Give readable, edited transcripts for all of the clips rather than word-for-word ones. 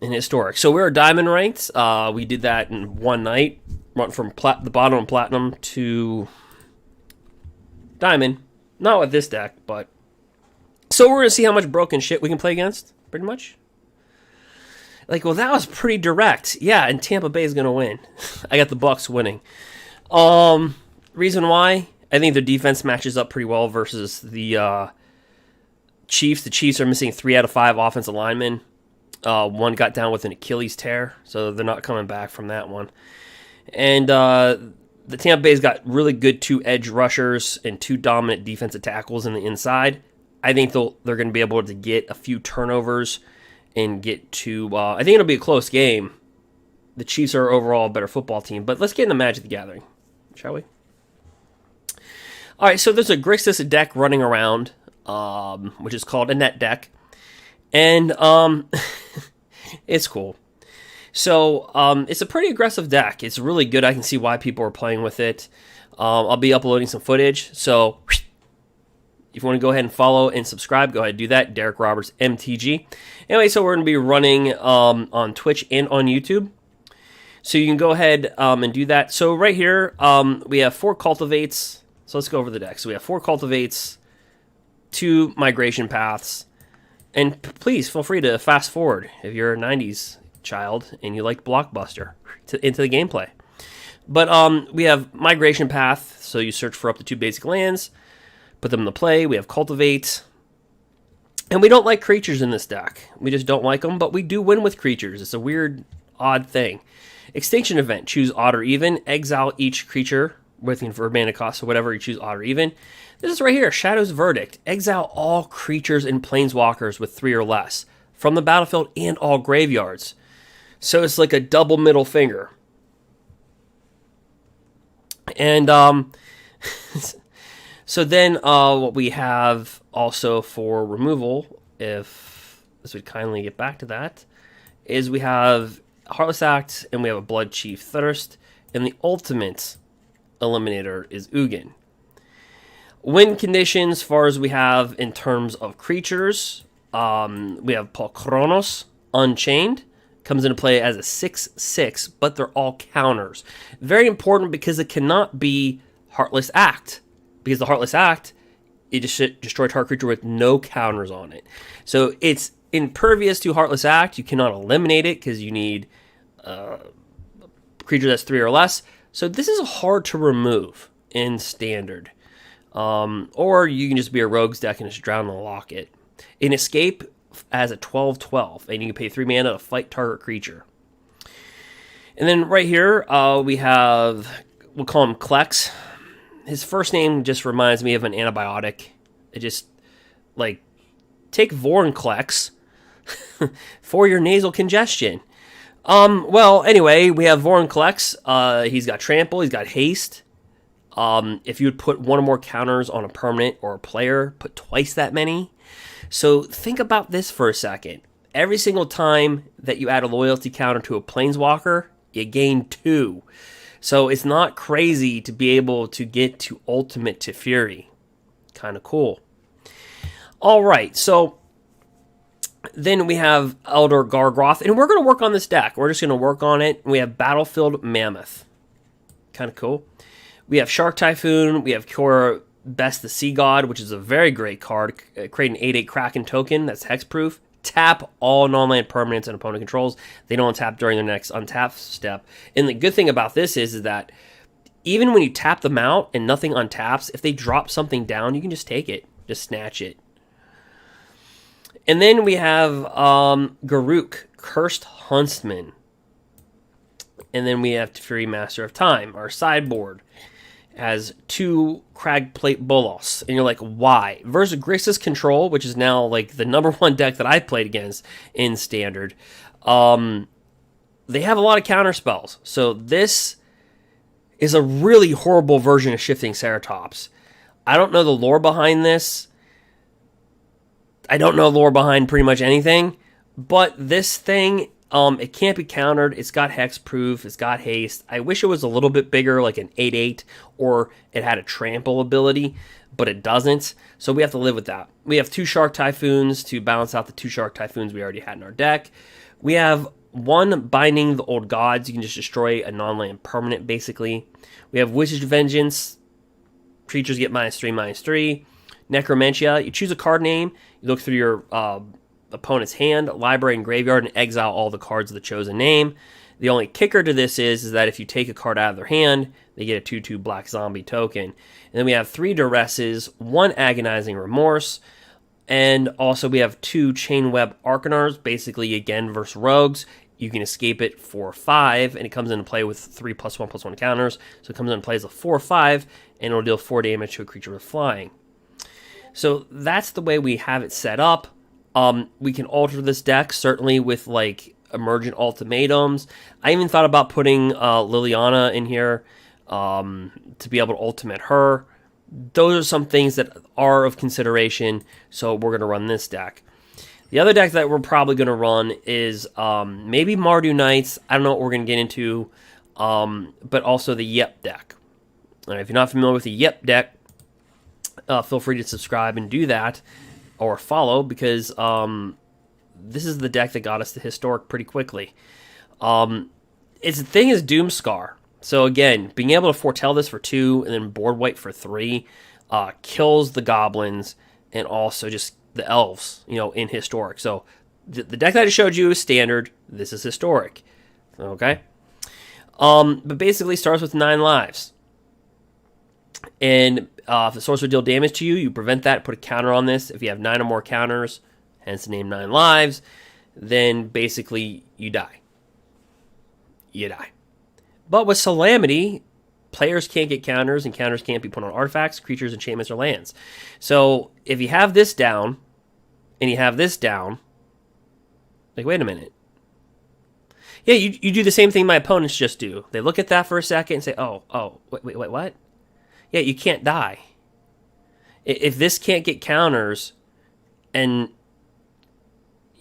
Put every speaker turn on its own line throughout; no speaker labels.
in Historic. So we're Diamond ranked. We did that in one night. Went from the bottom of Platinum to Diamond. Not with this deck, but... So we're going to see how much broken shit we can play against, pretty much. Like, well, that was pretty direct. Yeah, and Tampa Bay is going to win. I got the Bucs winning. Reason why? I think their defense matches up pretty well versus the Chiefs. The Chiefs are missing 3 out of 5 offensive linemen. One got down with an Achilles tear, so they're not coming back from that one. And the Tampa Bay's got really good 2 edge rushers and 2 dominant defensive tackles in the inside. I think they're going to be able to get a few turnovers and get to... I think it'll be a close game. The Chiefs are overall a better football team, but let's get into Magic the Gathering, shall we? All right, so there's a Grixis deck running around, which is called a net deck, and it's cool. So it's a pretty aggressive deck. It's really good. I can see why people are playing with it. I'll be uploading some footage, so if you want to go ahead and follow and subscribe, go ahead and do that. Derek Roberts, MTG. Anyway, so we're going to be running on Twitch and on YouTube. So you can go ahead and do that. So right here, we have 4 Cultivates. So let's go over the deck. So we have 4 Cultivates, 2 Migration Paths, and please feel free to fast forward if you're a 90s child and you like Blockbuster into the gameplay. But we have Migration Path, so you search for up to 2 basic lands, put them into play. We have Cultivate, and we don't like creatures in this deck. We just don't like them, but we do win with creatures. It's a weird, odd thing. Extinction Event, choose odd or even, exile each creature with for mana cost, so whatever you choose, odd or even. This is right here, Shadow's Verdict. Exile all creatures and planeswalkers with 3 or less from the battlefield and all graveyards. So it's like a double middle finger. And so then what we have also for removal, if this would kindly get back to that, is we have Heartless Act and we have a Blood Chief Thirst, and the ultimate eliminator is Ugin. Win conditions, as far as we have in terms of creatures, we have Paul Kronos, Unchained, comes into play as a 6/6, but they're all counters. Very important because it cannot be Heartless Act, because the Heartless Act, it just destroy target creature with no counters on it. So it's impervious to Heartless Act. You cannot eliminate it because you need a creature that's 3 or less. So this is hard to remove in Standard. Or you can just be a Rogue's deck and just drown and lock it. In Escape as a 12/12, and you can pay 3 mana to fight target creature. And then right here, we have, we'll call him Klex. His first name just reminds me of an antibiotic. It just, like, take Vorinclex for your nasal congestion. Well, anyway, we have Vorinclex. He's got Trample, he's got Haste. If you would put 1 or more counters on a permanent or a player, put twice that many. So think about this for a second. Every single time that you add a loyalty counter to a planeswalker, you gain 2. So it's not crazy to be able to get to Ultimate to Fury. Kind of cool. All right, so then we have Elder Gargroth, and we're going to work on this deck. We're just going to work on it. We have Battlefield Mammoth. Kind of cool. We have Shark Typhoon. We have Kiora, Best the Sea God, which is a very great card. Create an 8/8 Kraken token that's hexproof. Tap all non-land permanents and opponent controls. They don't untap during their next untap step. And the good thing about this is that even when you tap them out and nothing untaps, if they drop something down, you can just take it. Just snatch it. And then we have Garruk, Cursed Huntsman. And then we have Fury Master of Time. Our sideboard has 2 Cragplate Bolos. And you're like, why? Versus Grixis Control, which is now like the #1 deck that I played against in Standard. They have a lot of counter spells. So this is a really horrible version of Shifting Ceratops. I don't know the lore behind this. I don't know lore behind pretty much anything. But this thing, it can't be countered. It's got hexproof. It's got haste. I wish it was a little bit bigger, like an 8/8, or it had a trample ability, but it doesn't. So we have to live with that. We have 2 Shark Typhoons to balance out the 2 Shark Typhoons we already had in our deck. We have one, Binding the Old Gods. You can just destroy a non-land permanent, basically. We have Wizard's Vengeance. Creatures get -3/-3. Necromentia. You choose a card name. You look through your opponent's hand, library, and graveyard, and exile all the cards of the chosen name. The only kicker to this is that if you take a card out of their hand, they get a 2/2 black zombie token. And then we have 3 Duresses, 1 Agonizing Remorse, and also we have 2 Chainweb Arcanars, basically again versus rogues. You can escape it for 5, and it comes into play with 3+1/+1 counters. So it comes into play as a 4/5, and it'll deal 4 damage to a creature with flying. So that's the way we have it set up. We can alter this deck, certainly with like emergent ultimatums. I even thought about putting Liliana in here to be able to ultimate her. Those are some things that are of consideration, so we're going to run this deck. The other deck that we're probably going to run is maybe Mardu Knights. I don't know what we're going to get into, but also the Yep deck. All right, if you're not familiar with the Yep deck, feel free to subscribe and do that, or follow, because this is the deck that got us to Historic pretty quickly. Its thing is Doomskar. So again, being able to foretell this for 2 and then board wipe for 3 kills the Goblins and also just the Elves, in Historic. So the deck that I showed you is Standard. This is Historic. Okay? But basically starts with 9 lives. And if the sorcerer deal damage to you, you prevent that, put a counter on this. If you have 9 or more counters, hence the name 9 lives, then basically you die. You die. But with Solemnity, players can't get counters, and counters can't be put on artifacts, creatures, enchantments, or lands. So if you have this down, and you have this down, like, wait a minute. Yeah, you do the same thing my opponents just do. They look at that for a second and say, wait, what? Yeah, you can't die. If this can't get counters, and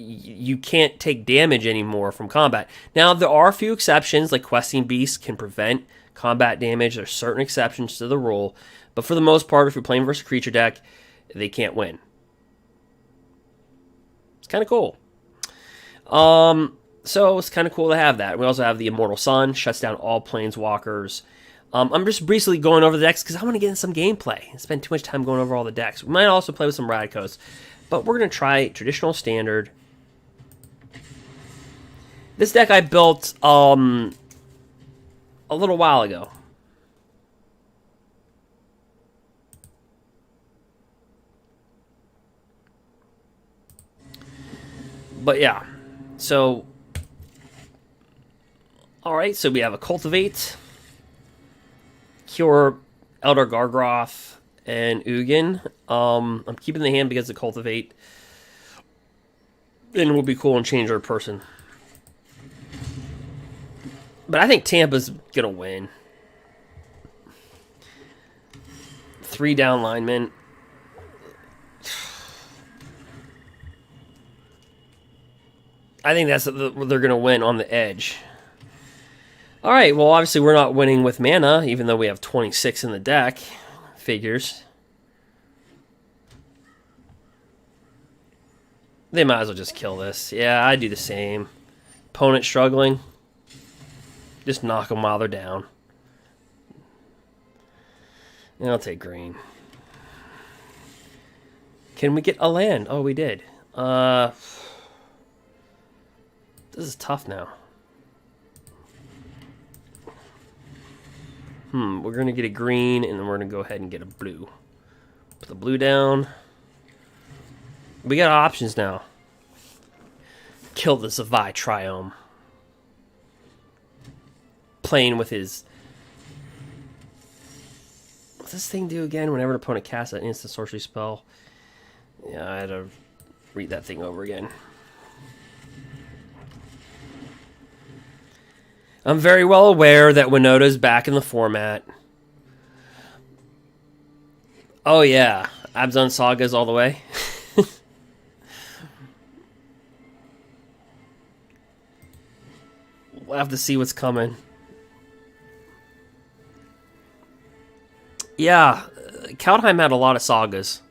you can't take damage anymore from combat. Now, there are a few exceptions, like Questing Beasts can prevent combat damage. There's certain exceptions to the rule. But for the most part, if you're playing versus a creature deck, they can't win. It's kind of cool. So it's kind of cool to have that. We also have the Immortal Sun, shuts down all planeswalkers. I'm just briefly going over the decks because I want to get in some gameplay and spend too much time going over all the decks. We might also play with some Rakdos, but we're going to try Traditional Standard. This deck I built a little while ago. But yeah, so alright, so we have a Cultivate, Cure, Elder Gargroth, and Ugin. I'm keeping the hand because of Cultivate. And it will be cool and change our person. But I think Tampa's going to win. 3 down linemen. I think they're going to win on the edge. All right, well, obviously we're not winning with mana, even though we have 26 in the deck. Figures. They might as well just kill this. Yeah, I do the same. Opponent struggling. Just knock them while they're down. And I'll take green. Can we get a land? Oh, we did. This is tough now. We're going to get a green, and then we're going to go ahead and get a blue. Put the blue down. We got options now. Kill the Zavai Triome. Playing with his... What's this thing do again? Whenever an opponent casts an instant sorcery spell. Yeah, I had to read that thing over again. I'm very well aware that Winota's back in the format. Oh yeah, Abzan Sagas all the way. We'll have to see what's coming. Yeah, Kaldheim had a lot of sagas.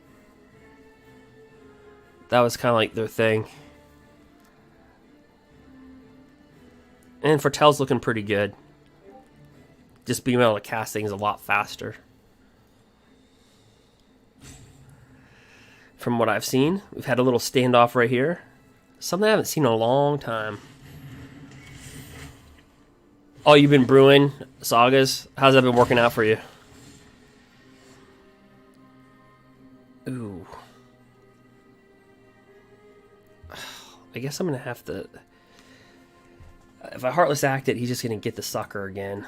That was kind of like their thing. And Foretell's looking pretty good. Just being able to cast things a lot faster. From what I've seen, we've had a little standoff right here. Something I haven't seen in a long time. Oh, you've been brewing sagas? How's that been working out for you? Ooh. I guess I'm going to have to... If I Heartless Act it, he's just going to get the sucker again.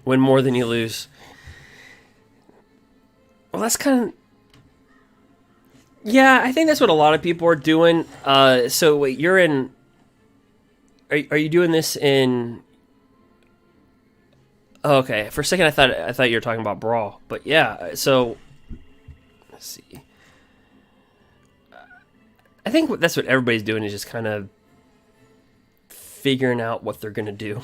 Win more than you lose. Well, that's kind of... Yeah, I think that's what a lot of people are doing. So, wait, you're in... Are you doing this in... Oh, okay, for a second I thought you were talking about Brawl. But yeah, so... Let's see. I think that's what everybody's doing, is just kind of figuring out what they're going to do.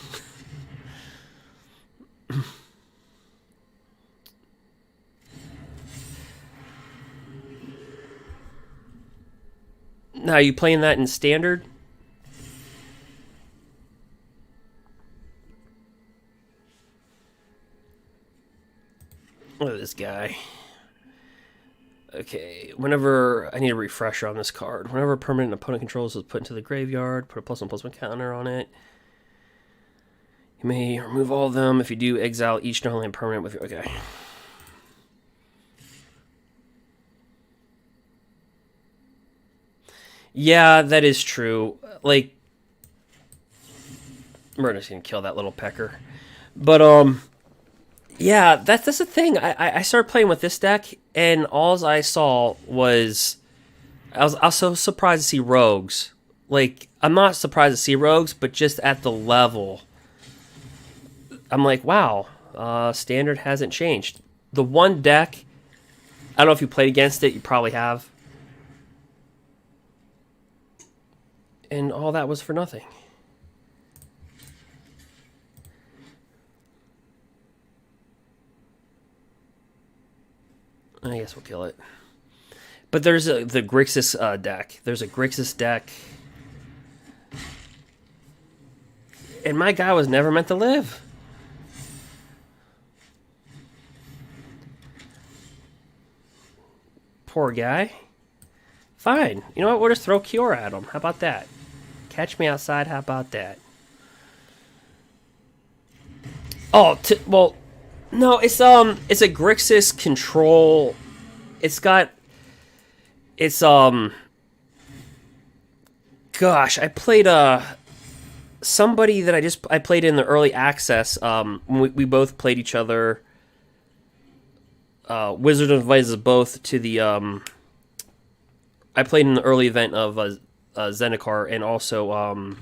Now, are you playing that in Standard? Look at this guy. Okay, whenever... I need a refresher on this card. Whenever a permanent opponent controls is put into the graveyard, put a +1/+1 counter on it. You may remove all of them. If you do, exile each non-land permanent with... Okay. Yeah, that is true. Like... We're just gonna kill that little pecker. But, yeah, that's the thing. I started playing with this deck, and all I saw was... I was so surprised to see rogues. Like, I'm not surprised to see rogues, but just at the level... I'm like, wow, Standard hasn't changed. The one deck, I don't know if you played against it, you probably have. And all that was for nothing. I guess we'll kill it. But there's the Grixis deck. There's a Grixis deck. And my guy was never meant to live. Poor guy. Fine. You know what? We'll just throw Kiora at him. How about that? Catch me outside. How about that? Oh, well, no. It's a Grixis control. It's got. It's Gosh, I played somebody that I played in the early access. We both played each other. Wizard invited us both to the... I played in the early event of Zendikar and also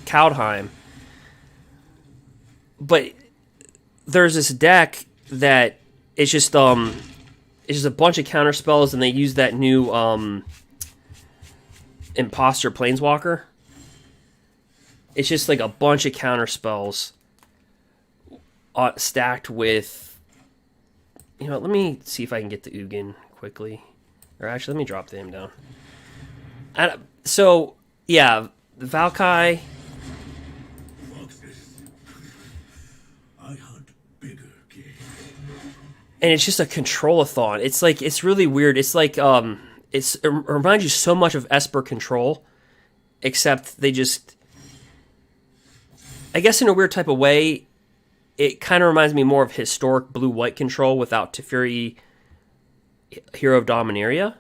Kaldheim. But there's this deck that it's just a bunch of counter spells, and they use that new Imposter Planeswalker. It's just like a bunch of counter spells stacked with... You know, let me see if I can get the Ugin quickly. Or actually, let me drop him down. So, yeah, the Valkai. I hunt bigger game. And it's just a control-a-thon. It's like, it's really weird. It's like, it reminds you so much of Esper Control, except they just, I guess in a weird type of way, it kind of reminds me more of historic blue-white control without Teferi, Hero of Dominaria.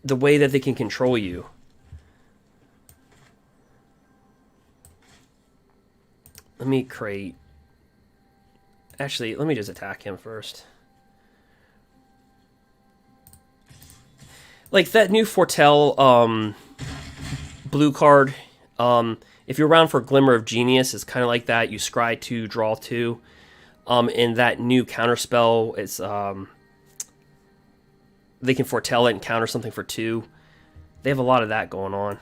The way that they can control you. Let me create... Actually, let me just attack him first. Like, that new Foretell blue card... if you're around for Glimmer of Genius, it's kind of like that. You scry 2, draw 2. And that new counterspell, it's they can foretell it and counter something for 2. They have a lot of that going on.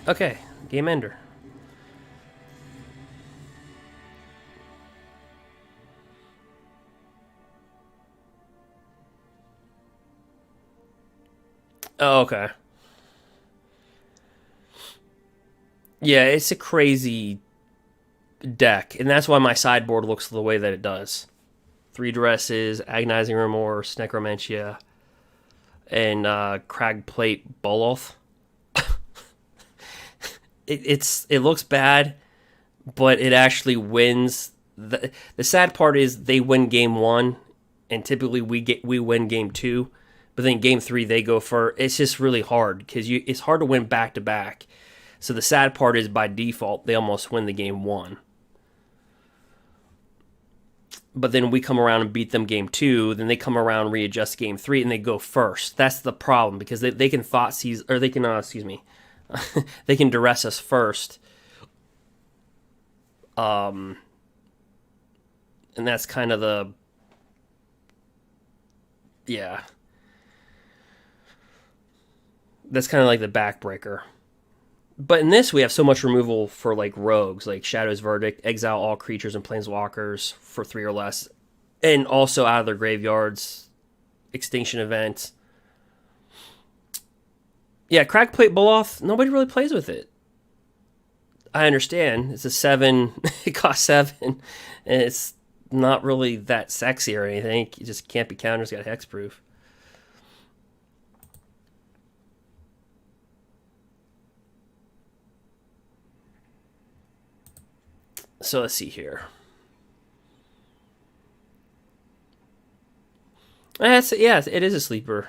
Okay, game ender. Oh, okay. Yeah, it's a crazy deck, and that's why my sideboard looks the way that it does. 3 Dresses, Agonizing Remorse, Necromentia, and Cragplate Boloth. It looks bad, but it actually wins. The sad part is they win game 1, and typically we win game 2, but then game 3 they go for. It's just really hard because it's hard to win back to back. So the sad part is by default they almost win the game 1. But then we come around and beat them game 2, then they come around and readjust game 3, and they go first. That's the problem, because they can thought seize, or they can, they can duress us first. And that's kind of the, yeah. That's kind of like the backbreaker. But in this, we have so much removal for like rogues, like Shadow's Verdict, exile all creatures and planeswalkers for 3 or less, and also out of their graveyards, Extinction Event. Yeah, Crackplate Boloth, nobody really plays with it. I understand. It's a 7, it costs 7, and it's not really that sexy or anything. It just can't be countered, it's got hexproof. So let's see here. Yeah, it is a sleeper.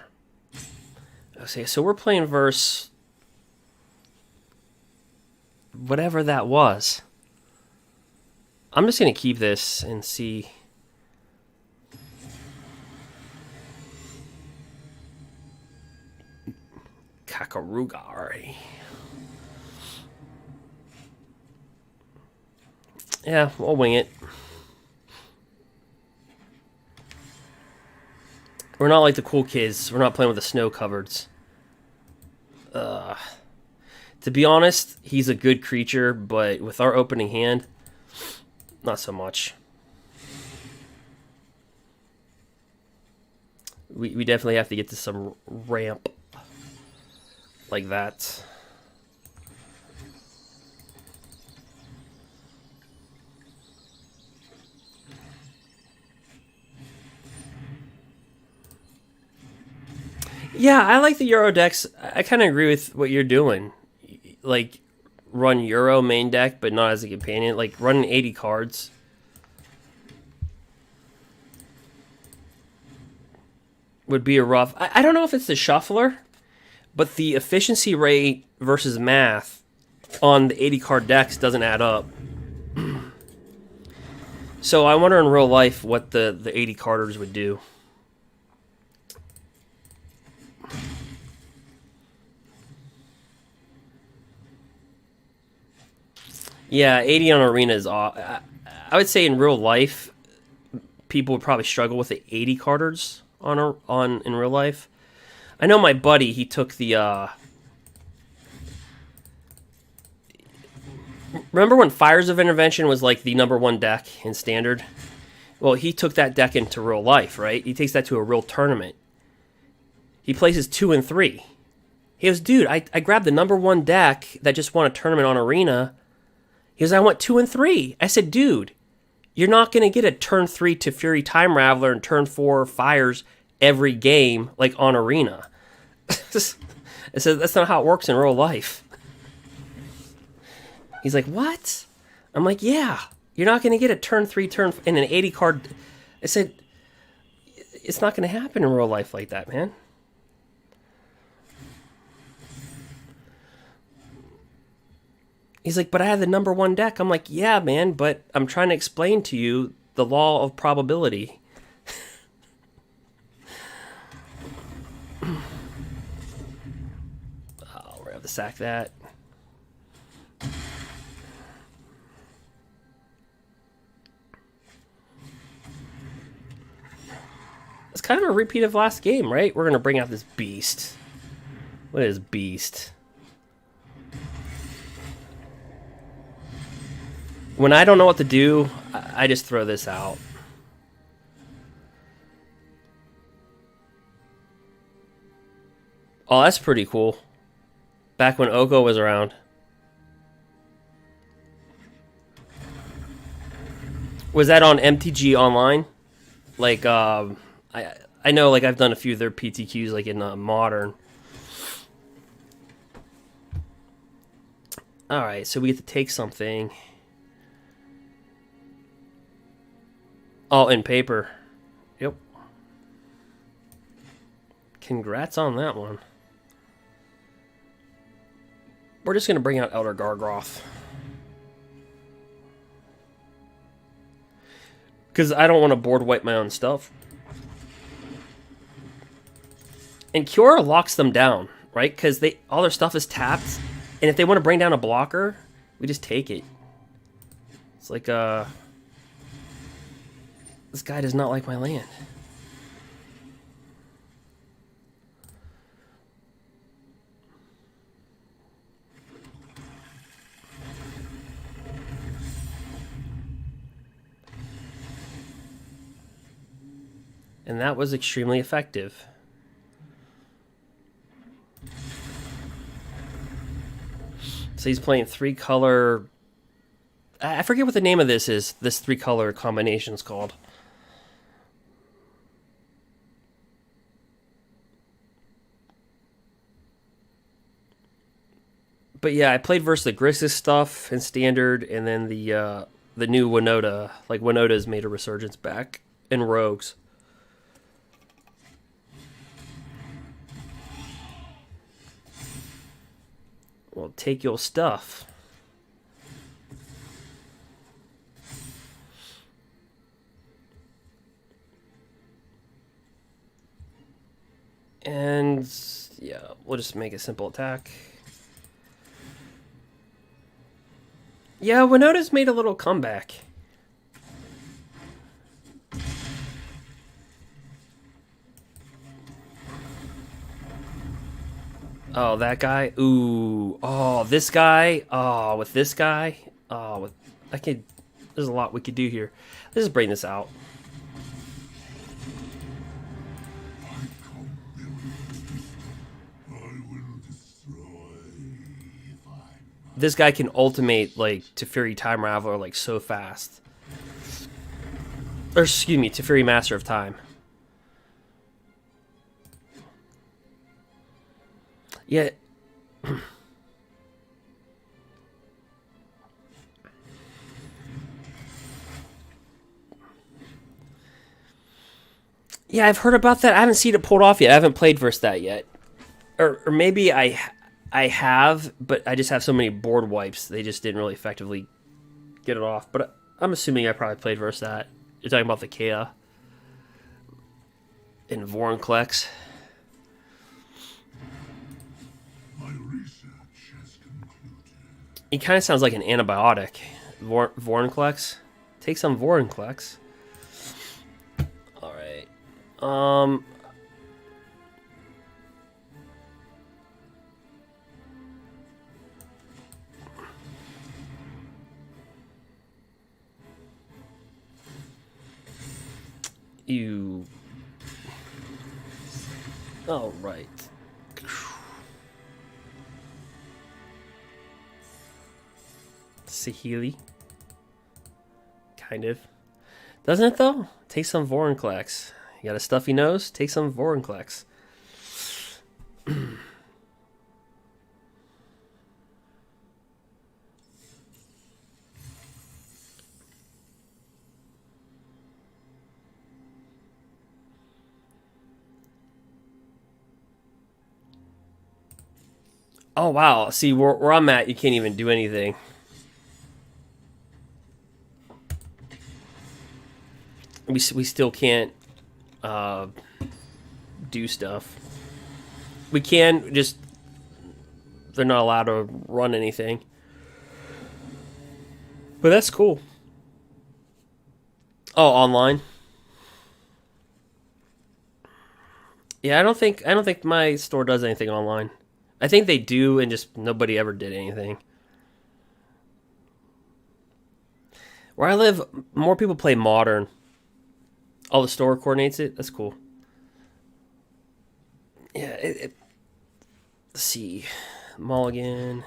Okay, so we're playing verse whatever that was. I'm just gonna keep this and see. Kakarugari. Yeah, we'll wing it. We're not like the cool kids. We're not playing with the snow covereds. To be honest, he's a good creature, but with our opening hand, not so much. We definitely have to get to some ramp like that. Yeah, I like the Euro decks. I kind of agree with what you're doing. Like, run Euro main deck, but not as a companion. Like, running 80 cards. Would be a rough... I don't know if it's the shuffler, but the efficiency rate versus math on the 80 card decks doesn't add up. So I wonder in real life what the 80 carders would do. Yeah, 80 on Arena is off. I would say in real life, people would probably struggle with the 80 carders on in real life. I know my buddy, he took the... Remember when Fires of Intervention was like the #1 deck in Standard? Well, he took that deck into real life, right? He takes that to a real tournament. He places 2 and 3. He goes, dude, I grabbed the #1 deck that just won a tournament on Arena. He goes, I went 2 and 3. I said, dude, you're not going to get a turn 3 to Fury Time Raveler and turn 4 Fires every game like on Arena. I said, that's not how it works in real life. He's like, what? I'm like, yeah, you're not going to get a turn 3 turn in an 80 card. I said, it's not going to happen in real life like that, man. He's like, but I have the #1 deck. I'm like, yeah, man, but I'm trying to explain to you the law of probability. Oh, we're going to have to sack that. It's kind of a repeat of last game, right? We're going to bring out this beast. What is beast? When I don't know what to do, I just throw this out. Oh, that's pretty cool. Back when Oko was around. Was that on MTG Online? Like, I know, like, I've done a few of their PTQs, like, in Modern. Alright, so we get to take something. Oh, in paper. Yep. Congrats on that one. We're just going to bring out Elder Gargroth. Because I don't want to board wipe my own stuff. And Kiora locks them down, right? Because all their stuff is tapped. And if they want to bring down a blocker, we just take it. It's like, this guy does not like my land. And that was extremely effective. So he's playing 3-color... I forget what the name of this is. This 3-color combination is called. But yeah, I played versus the Grixis stuff in Standard, and then the new Winota. Like, Winota's made a resurgence back in Rogues. Well, take your stuff. And yeah, we'll just make a simple attack. Yeah, Winota's made a little comeback. Oh, that guy. Ooh. Oh, this guy. Oh, with this guy. Oh, there's a lot we could do here. Let's just bring this out. This guy can ultimate, like, Teferi Time Raveler, like, so fast. Or, excuse me, Teferi Master of Time. Yeah. Yeah, I've heard about that. I haven't seen it pulled off yet. I haven't played versus that yet. Or maybe I have, but I just have so many board wipes. They just didn't really effectively get it off. But I'm assuming I probably played versus that. You're talking about the Kea in Vorinclex. He kind of sounds like an antibiotic. Vorinclex. Take some Vorinclex. Alright. You... Alright. Sahili. Kind of. Doesn't it, though? Take some Vorinclex. You got a stuffy nose? Take some Vorinclex. Oh, wow. See, where I'm at, you can't even do anything. We still can't do stuff. We can, just they're not allowed to run anything. But that's cool. Oh, online. Yeah, I don't think my store does anything online. I think they do, and just nobody ever did anything. Where I live, more people play Modern. Oh, the store coordinates it? That's cool. Yeah, let's see. Mulligan.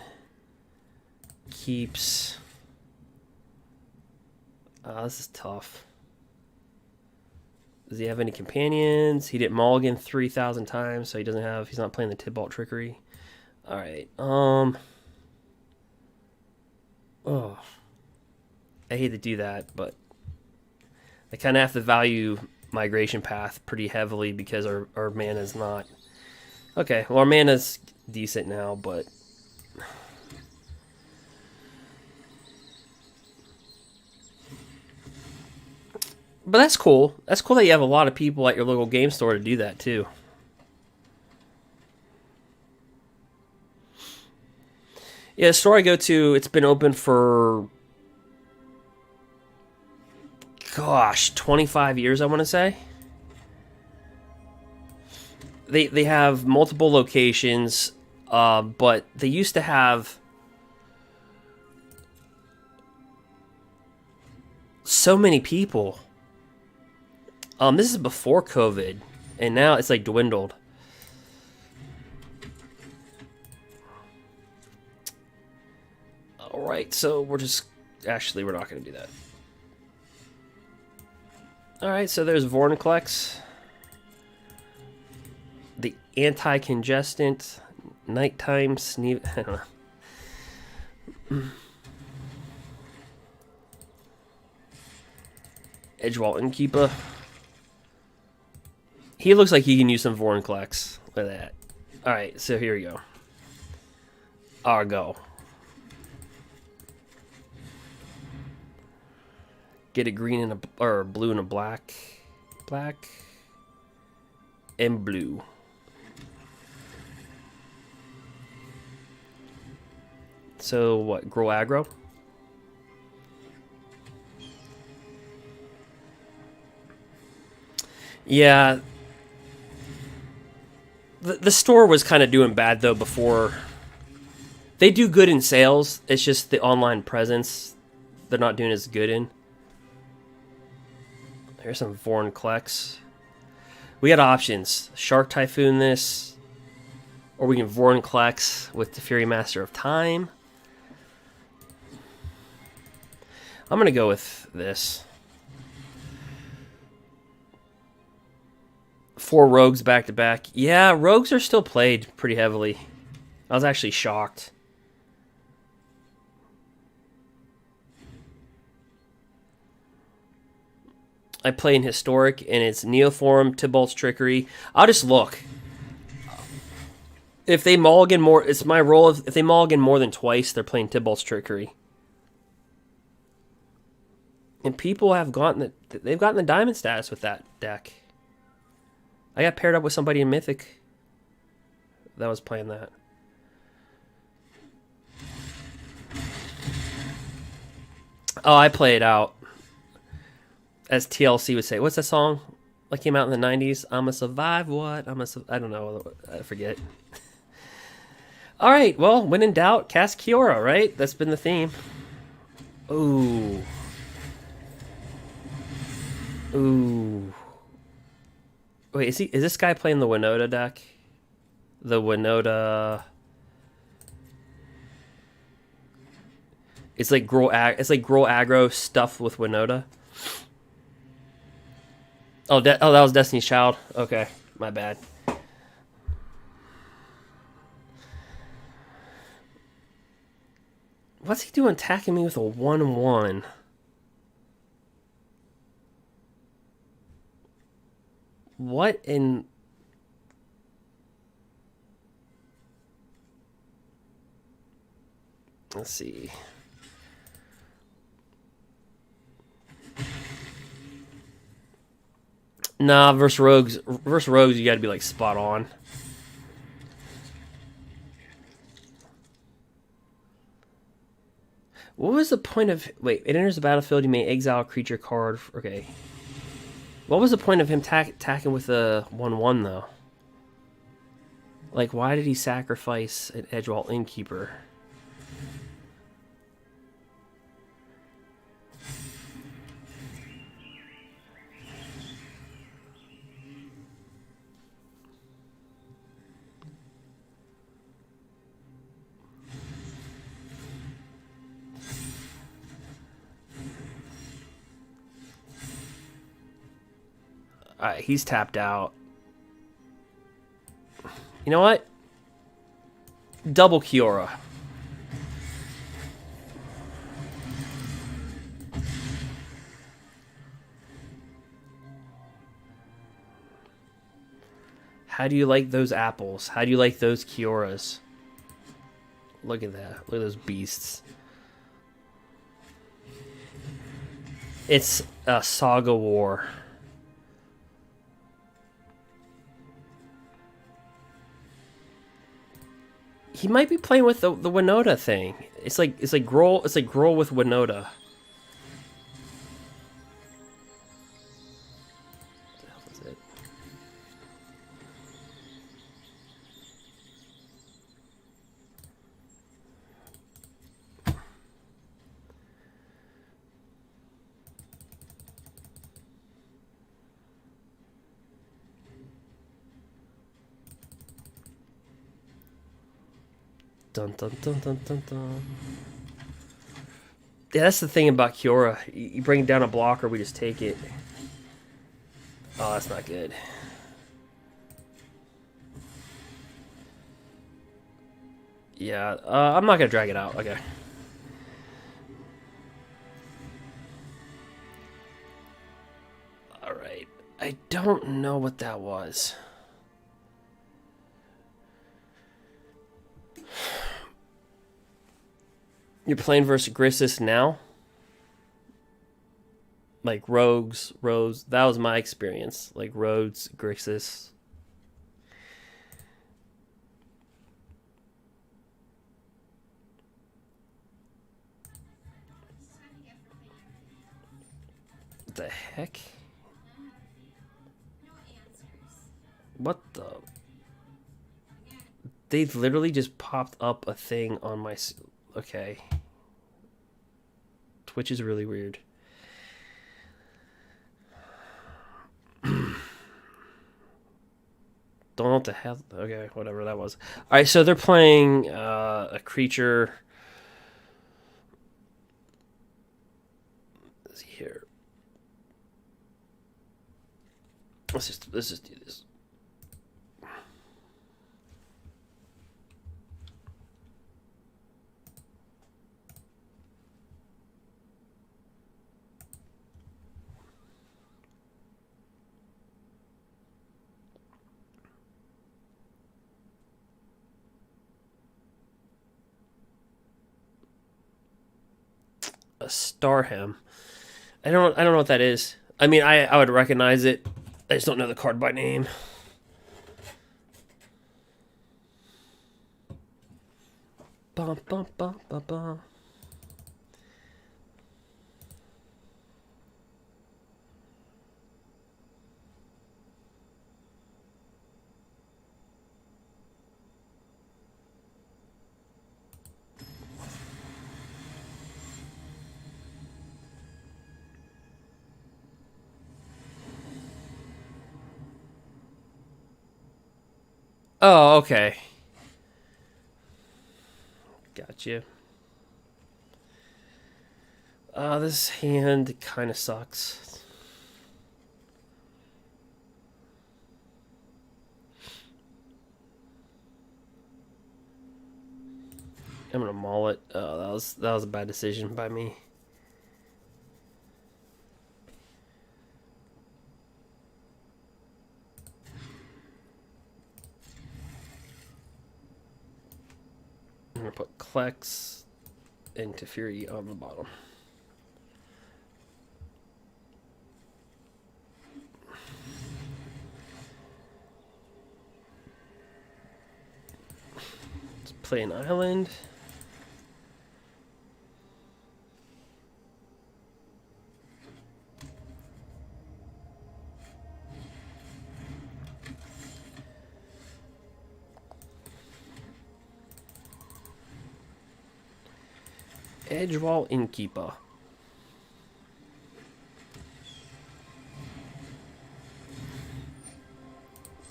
Keeps. This is tough. Does he have any companions? He did mulligan 3,000 times, so he's not playing the tibalt trickery. Alright, oh. I hate to do that, but I kind of have to value migration path pretty heavily because our mana's not... Okay, well our mana's decent now, but... But that's cool. That's cool that you have a lot of people at your local game store to do that too. Yeah, the store I go to, it's been open for, gosh, 25 years, I want to say. They have multiple locations, but they used to have so many people. This is before COVID, and now it's like dwindled. Alright, so we're not going to do that. Alright, so there's Vorinclex. The anti-congestant, nighttime sneeze. I don't know. Edgewall Innkeeper. He looks like he can use some Vorinclex. Look at that. Alright, so here we go. Argo. Get a green and or a blue and a black. Black. And blue. So what? Grow aggro? Yeah. The store was kind of doing bad though before. They do good in sales. It's just the online presence they're not doing as good in. Here's some Vorinclex. We got options. Shark Typhoon this. Or we can Vorinclex with the Fury Master of Time. I'm going to go with this. 4 rogues back to back. Yeah, rogues are still played pretty heavily. I was actually shocked. I play in Historic, and it's Neoform, Tibalt's Trickery. I'll just look. If they mulligan more, it's my role. If they mulligan more than twice, they're playing Tibalt's Trickery. And people have they've gotten the diamond status with that deck. I got paired up with somebody in Mythic that was playing that. Oh, I play it out. As TLC would say. What's that song that came out in the 90s? I'ma survive what? I don't know. I forget. Alright, well, when in doubt, cast Kiora, right? That's been the theme. Ooh. Ooh. Wait, is this guy playing the Winota deck? The Winota. It's like grow aggro stuff with Winota. Oh, that was Destiny's Child. Okay, my bad. What's he doing attacking me with a 1/1? What in... Let's see. Nah, versus rogues, you gotta be like spot on. What was the point of... Wait, it enters the battlefield, you may exile a creature card. Okay. What was the point of him attacking with a 1/1 though? Like, why did he sacrifice an Edgewall Innkeeper? Alright, he's tapped out. You know what? Double Kiora. How do you like those apples? How do you like those Kioras? Look at that. Look at those beasts. It's a Saga War. He might be playing with the Winota thing. It's like Grohl. It's like Grohl with Winota. What the hell is it? Dun dun dun dun dun dun. Yeah, that's the thing about Kiora. You bring down a blocker, we just take it. Oh, that's not good. Yeah, I'm not gonna drag it out. Okay. All right. I don't know what that was. You're playing versus Grissus now? Like rogues, that was my experience. Like rogues, Grissus. What the heck? What the? They literally just popped up a thing on my... Okay. Twitch is really weird. Don't know what the hell. Okay, whatever that was. Alright, so they're playing a creature. Let's see here. Let's just do this. A Starham. I don't know what that is. I mean, I would recognize it. I just don't know the card by name. Bum bum bum bum bum. Oh, okay. Gotcha. This hand kind of sucks. I'm gonna maul it. Oh, that was a bad decision by me. I'm gonna put Klex and Teferi on the bottom. Let's play an island. Edgewall Innkeeper.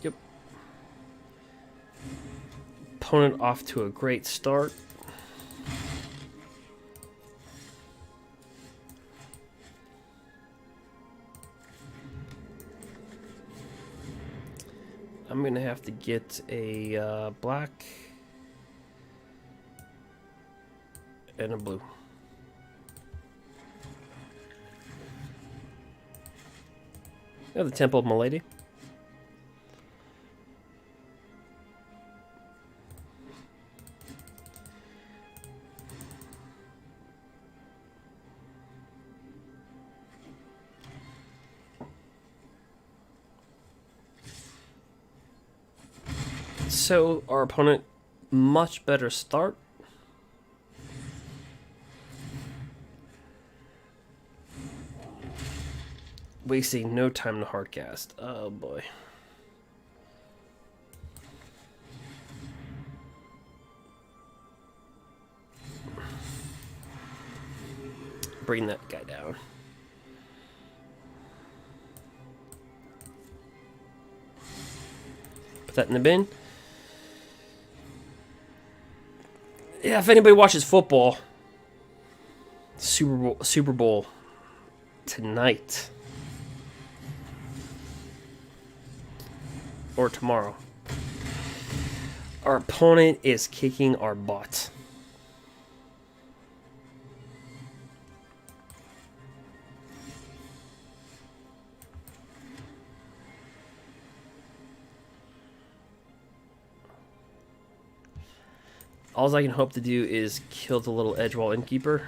Yep. Opponent off to a great start. I'm going to have to get a black and a blue. We have the Temple of Milady. So our opponent, much better start. Wasting no time to hardcast. Oh boy. Bring that guy down. Put that in the bin. Yeah, if anybody watches football, Super Bowl tonight or tomorrow. Our opponent is kicking our butt. All I can hope to do is kill the little Edgewall Innkeeper.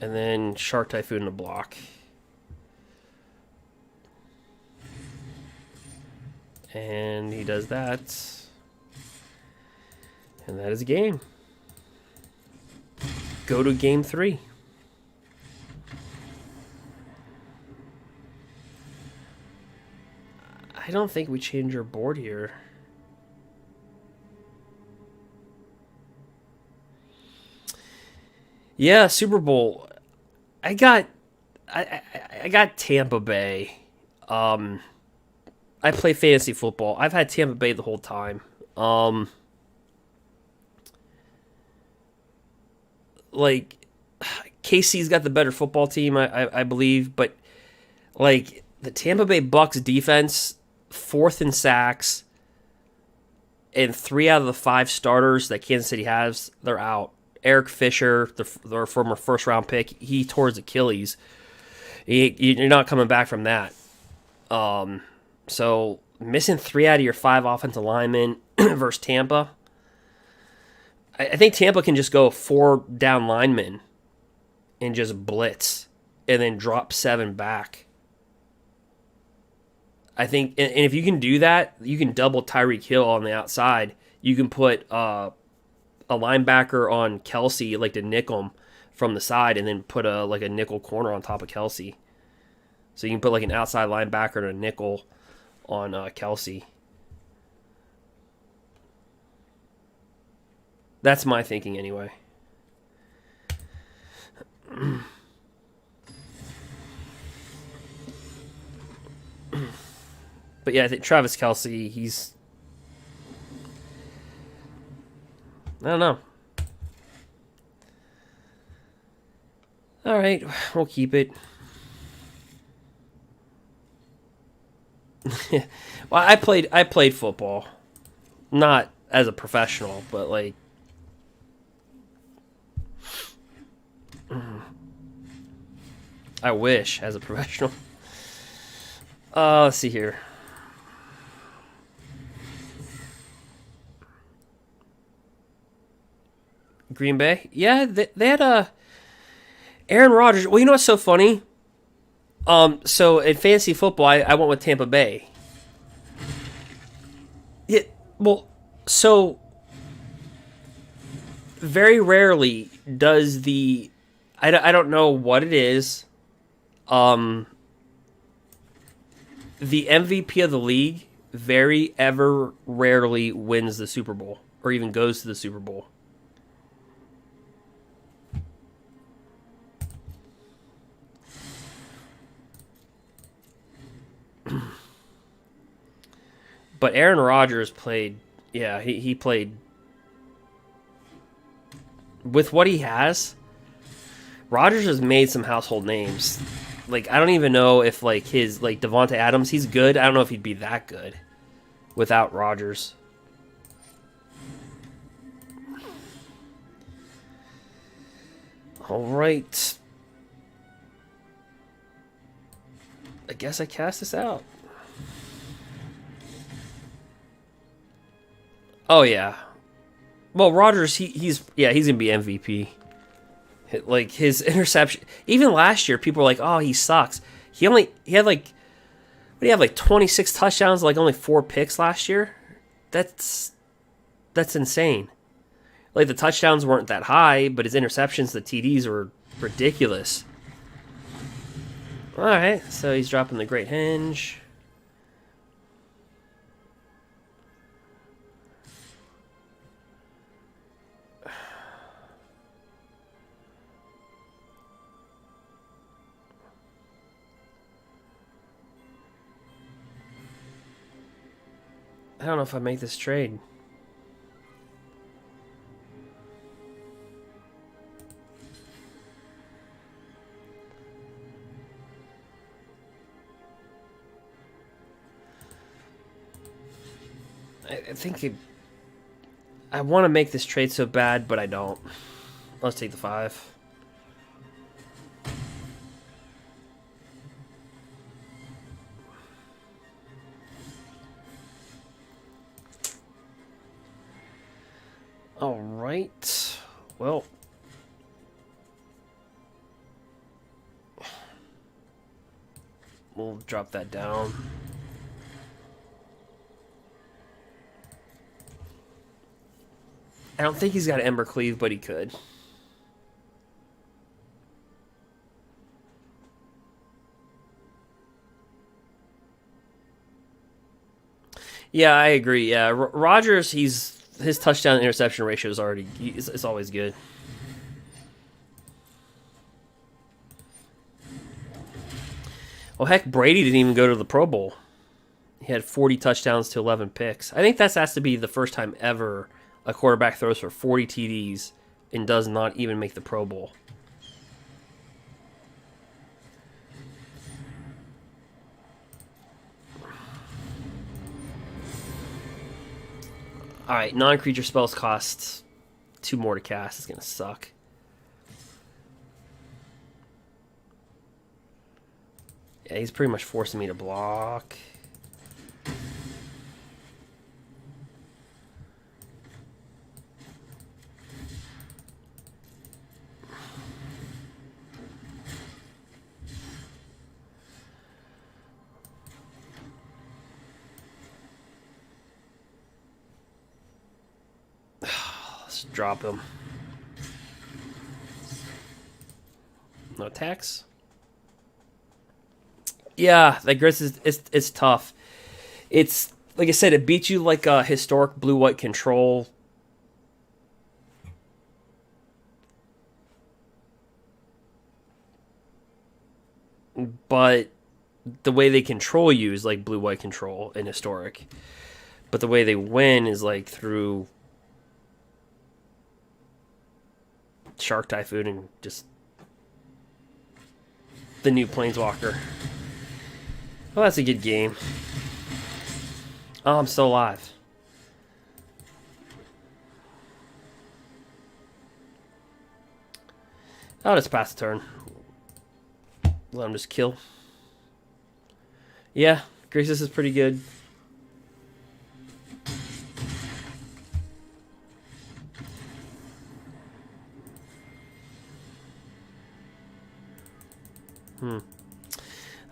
And then Shark Typhoon to block. And he does that. And that is a game. Go to game 3. I don't think we change our board here. Yeah, Super Bowl. I got Tampa Bay. I play fantasy football. I've had Tampa Bay the whole time. Like, KC's got the better football team, I believe, but like the Tampa Bay Bucs defense, 4th in sacks, and 3 out of the 5 starters that Kansas City has, they're out. Eric Fisher, their former first-round pick, he tore his Achilles. You're not coming back from that. So missing 3 out of your 5 offensive linemen versus Tampa. I think Tampa can just go 4 down linemen and just blitz and then drop 7 back. I think, and if you can do that, you can double Tyreek Hill on the outside. You can put a linebacker on Kelsey, like to nick him from the side, and then put a nickel corner on top of Kelsey. So you can put like an outside linebacker and a nickel on Kelsey. That's my thinking anyway. But yeah, I think Travis Kelsey, he's... I don't know. All right, we'll keep it. Well, I played football, not as a professional, but like, I wish as a professional. Let's see here. Green Bay, yeah, they had Aaron Rodgers. Well, you know what's so funny? So in fantasy football, I went with Tampa Bay. Yeah, well, so very rarely does I don't know what it is. The MVP of the league very ever rarely wins the Super Bowl or even goes to the Super Bowl. But Aaron Rodgers played, yeah, he played with what he has. Rodgers has made some household names. Like, I don't even know if, like, his, like, Devonta Adams, he's good. I don't know if he'd be that good without Rodgers. All right. I guess I cast this out. Oh, yeah. Well, Rodgers, he's going to be MVP. Like, his interception, even last year, people were like, "Oh, he sucks." He had like, what do you have, like 26 touchdowns, like only 4 picks last year? That's insane. Like, the touchdowns weren't that high, but his interceptions, the TDs, were ridiculous. All right, so he's dropping the Great Henge. I don't know if I make this trade. I think I want to make this trade so bad, but I don't. Let's take the 5. All right. Well, we'll drop that down. I don't think he's got an Ember Cleave, but he could. Yeah, I agree. Yeah, Rodgers, his touchdown interception ratio is already it's always good. Well, heck, Brady didn't even go to the Pro Bowl. He had 40 touchdowns to 11 picks. I think that has to be the first time ever a quarterback throws for 40 TDs and does not even make the Pro Bowl. Alright, non-creature spells cost 2 more to cast. It's going to suck. Yeah, he's pretty much forcing me to block. Let's drop him. No attacks. Yeah, that Gris is it's tough. It's like I said, it beats you like a historic blue-white control. But the way they control you is like blue-white control in historic. But the way they win is like through Shark Typhoon and just the new Planeswalker. Well, that's a good game. Oh, I'm still alive. I'll just pass the turn. Let him just kill. Yeah, Graces is pretty good.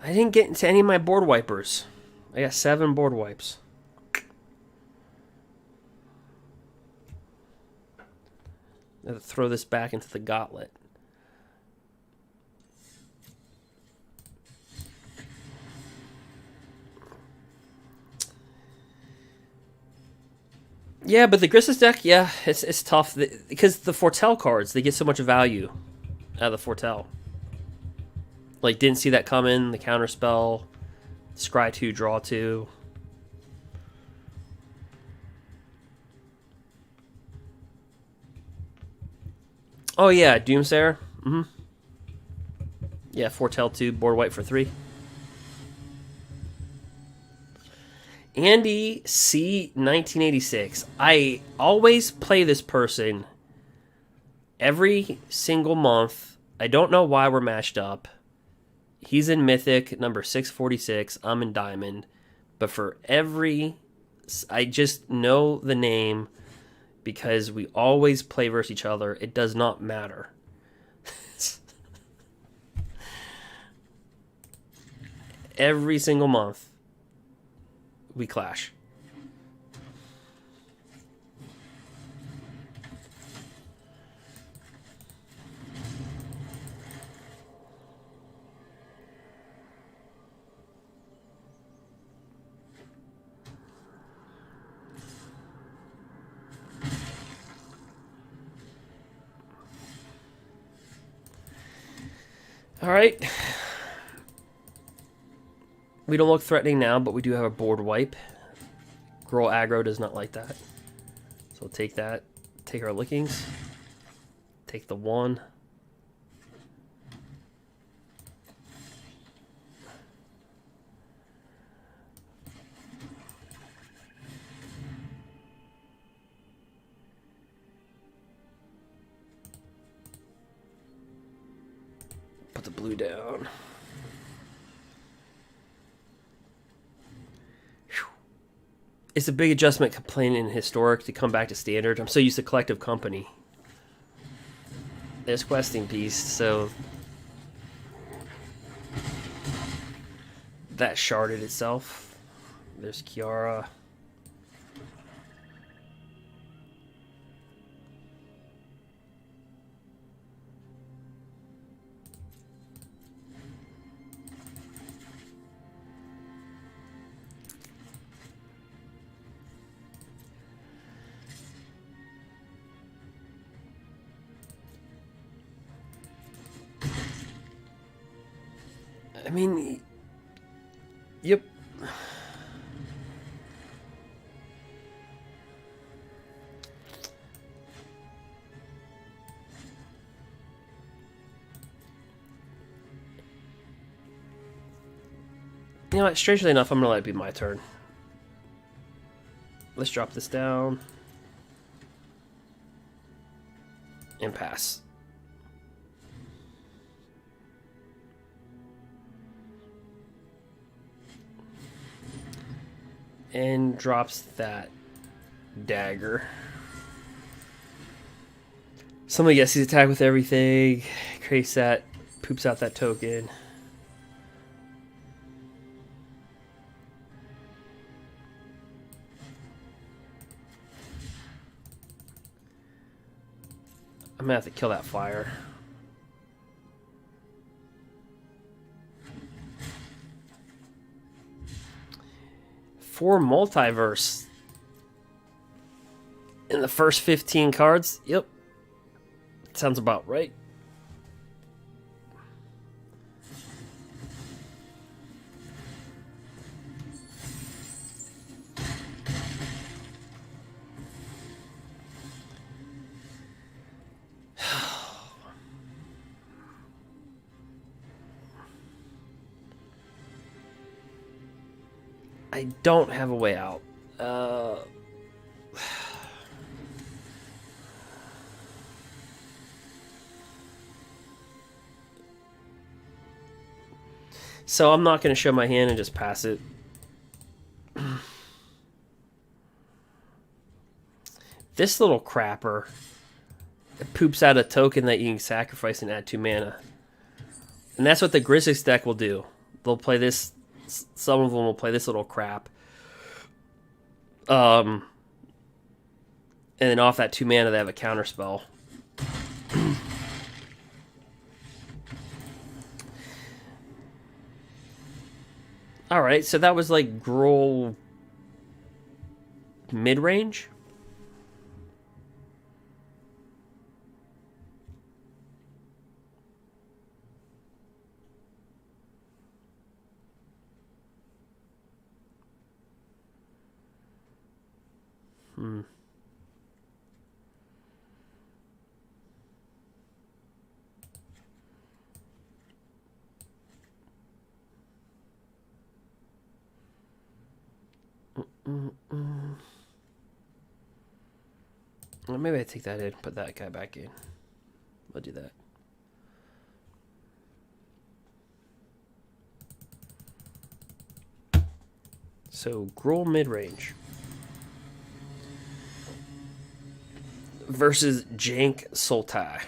I didn't get into any of my board wipers. I got 7 board wipes. I have to throw this back into the gauntlet. Yeah, but the Gris's deck, yeah, it's tough. Because the Foretell cards, they get so much value out of the Foretell. Like, didn't see that coming, the counterspell, scry 2, draw 2. Oh yeah, Doomskar. Yeah, Yeah, Foretell 2, board white for 3. Andy C. 1986. I always play this person every single month. I don't know why we're matched up. He's in Mythic, number 646. I'm in Diamond. But for every... I just know the name because we always play versus each other. It does not matter. Every single month, we clash. All right. We don't look threatening now, but we do have a board wipe. Girl aggro does not like that. So we'll take that. Take our lickings. Take the 1. Put the blue down. It's a big adjustment playing in Historic to come back to Standard. I'm so used to Collective Company. There's Questing Beast, so... that sharded itself. There's Kiora. I mean, yep. You know what, strangely enough, I'm going to let it be my turn. Let's drop this down. And pass. And drops that dagger. Somebody gets his attack with everything. Creates that, poops out that token. I'm gonna have to kill that flyer. For multiverse in the first 15 cards. Yep. Sounds about right. I don't have a way out. So I'm not going to show my hand and just pass it. This little crapper, it poops out a token that you can sacrifice and add 2 mana. And that's what the Grizzlies deck will do. They'll play this. Some of them will play this little crap. And then off that 2 mana, they have a counter spell. Alright, so that was like Gruul mid-range? Well, maybe I take that in, put that guy back in. I'll do that. So, Gruul mid-range versus Jank Sultai.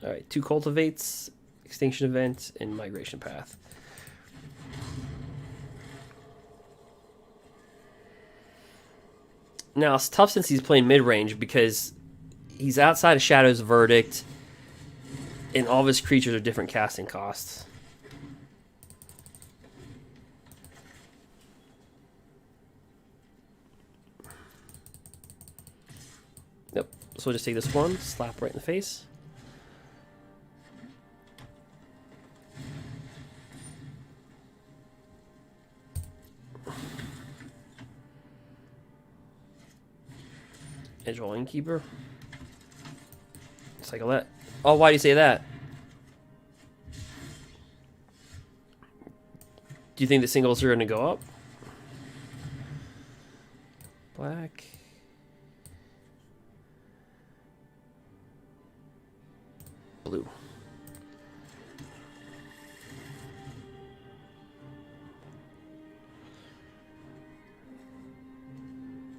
Alright, 2 cultivates, extinction event, and migration path. Now, it's tough since he's playing mid-range because he's outside of Shadow's Verdict, and all of his creatures are different casting costs. Yep, so we'll just take this one, slap right in the face. Edgewall Innkeeper. Cycle that. Oh, why do you say that? Do you think the singles are going to go up? Black. Blue.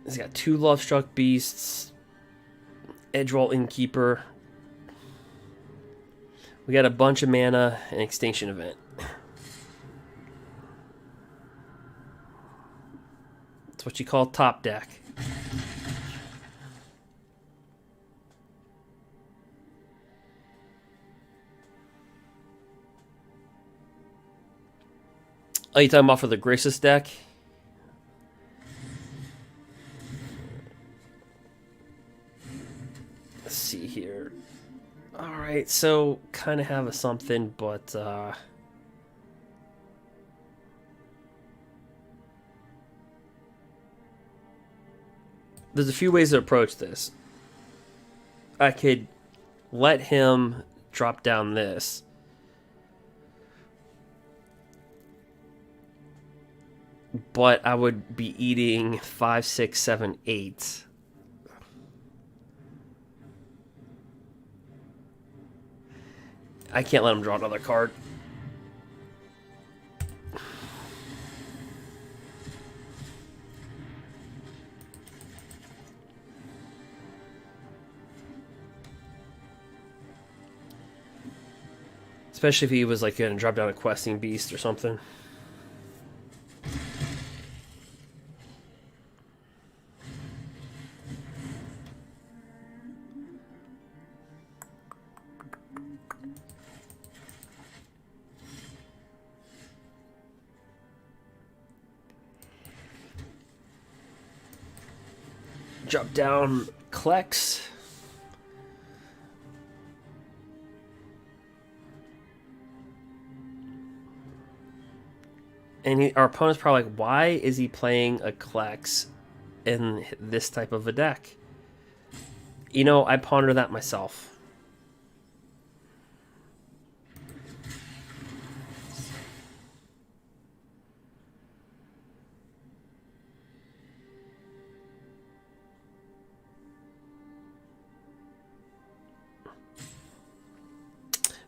He's got 2 Lovestruck Beasts, Edgewall Innkeeper. We got a bunch of mana and Extinction Event. That's what you call top deck. Oh, you talking about for the Graces deck? Let's see here. Alright, so kind of have a something, but there's a few ways to approach this. I could let him drop down this. But I would be eating 5, 6, 7, 8. I can't let him draw another card. Especially if he was like going to drop down a questing beast or something. Drop down Klex. And our opponent's probably like, why is he playing a Klex in this type of a deck? You know, I ponder that myself.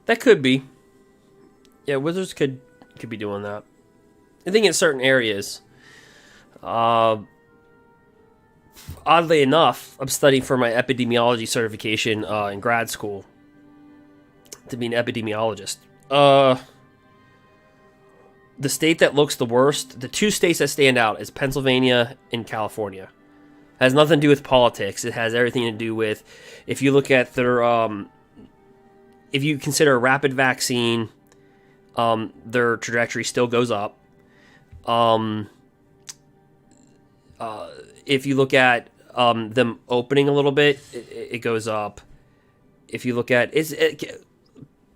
That could be. Yeah, Wizards could be doing that. I think in certain areas. Oddly enough, I'm studying for my epidemiology certification in grad school to be an epidemiologist. The state that looks the worst, the 2 states that stand out is Pennsylvania and California. It has nothing to do with politics. It has everything to do with, if you look at their if you consider a rapid vaccine, their trajectory still goes up. If you look at them opening a little bit, it goes up. If you look at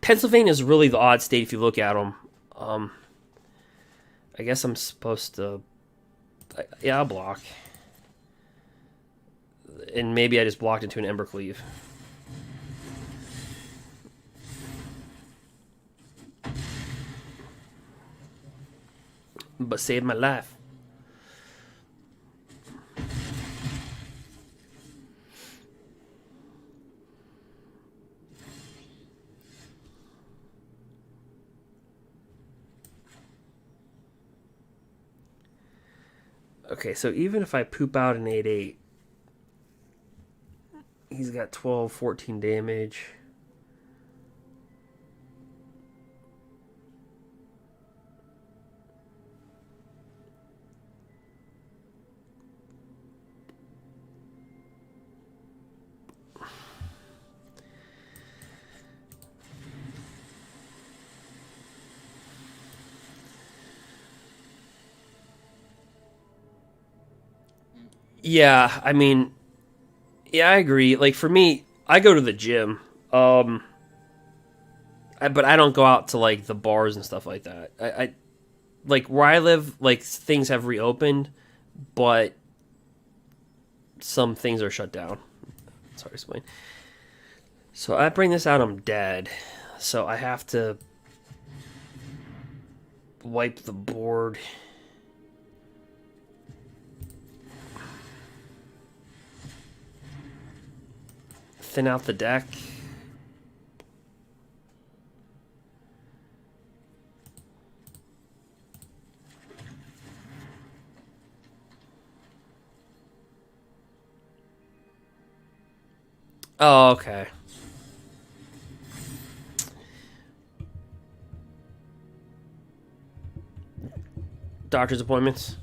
Pennsylvania is really the odd state if you look at them. I guess I'm supposed to. Yeah, I'll block, and maybe I just blocked into an Embercleave. but saved my life. Okay, so even if I poop out an 8-8, he's got 12, 14 damage. Yeah, I mean, yeah, I agree. Like, for me, I go to the gym. But I don't go out to, like, the bars and stuff like that. I like, where I live, like, things have reopened, but some things are shut down. Sorry to explain. So I bring this out, I'm dead. So I have to wipe the board. Thin out the deck. Oh, okay. Doctor's appointments.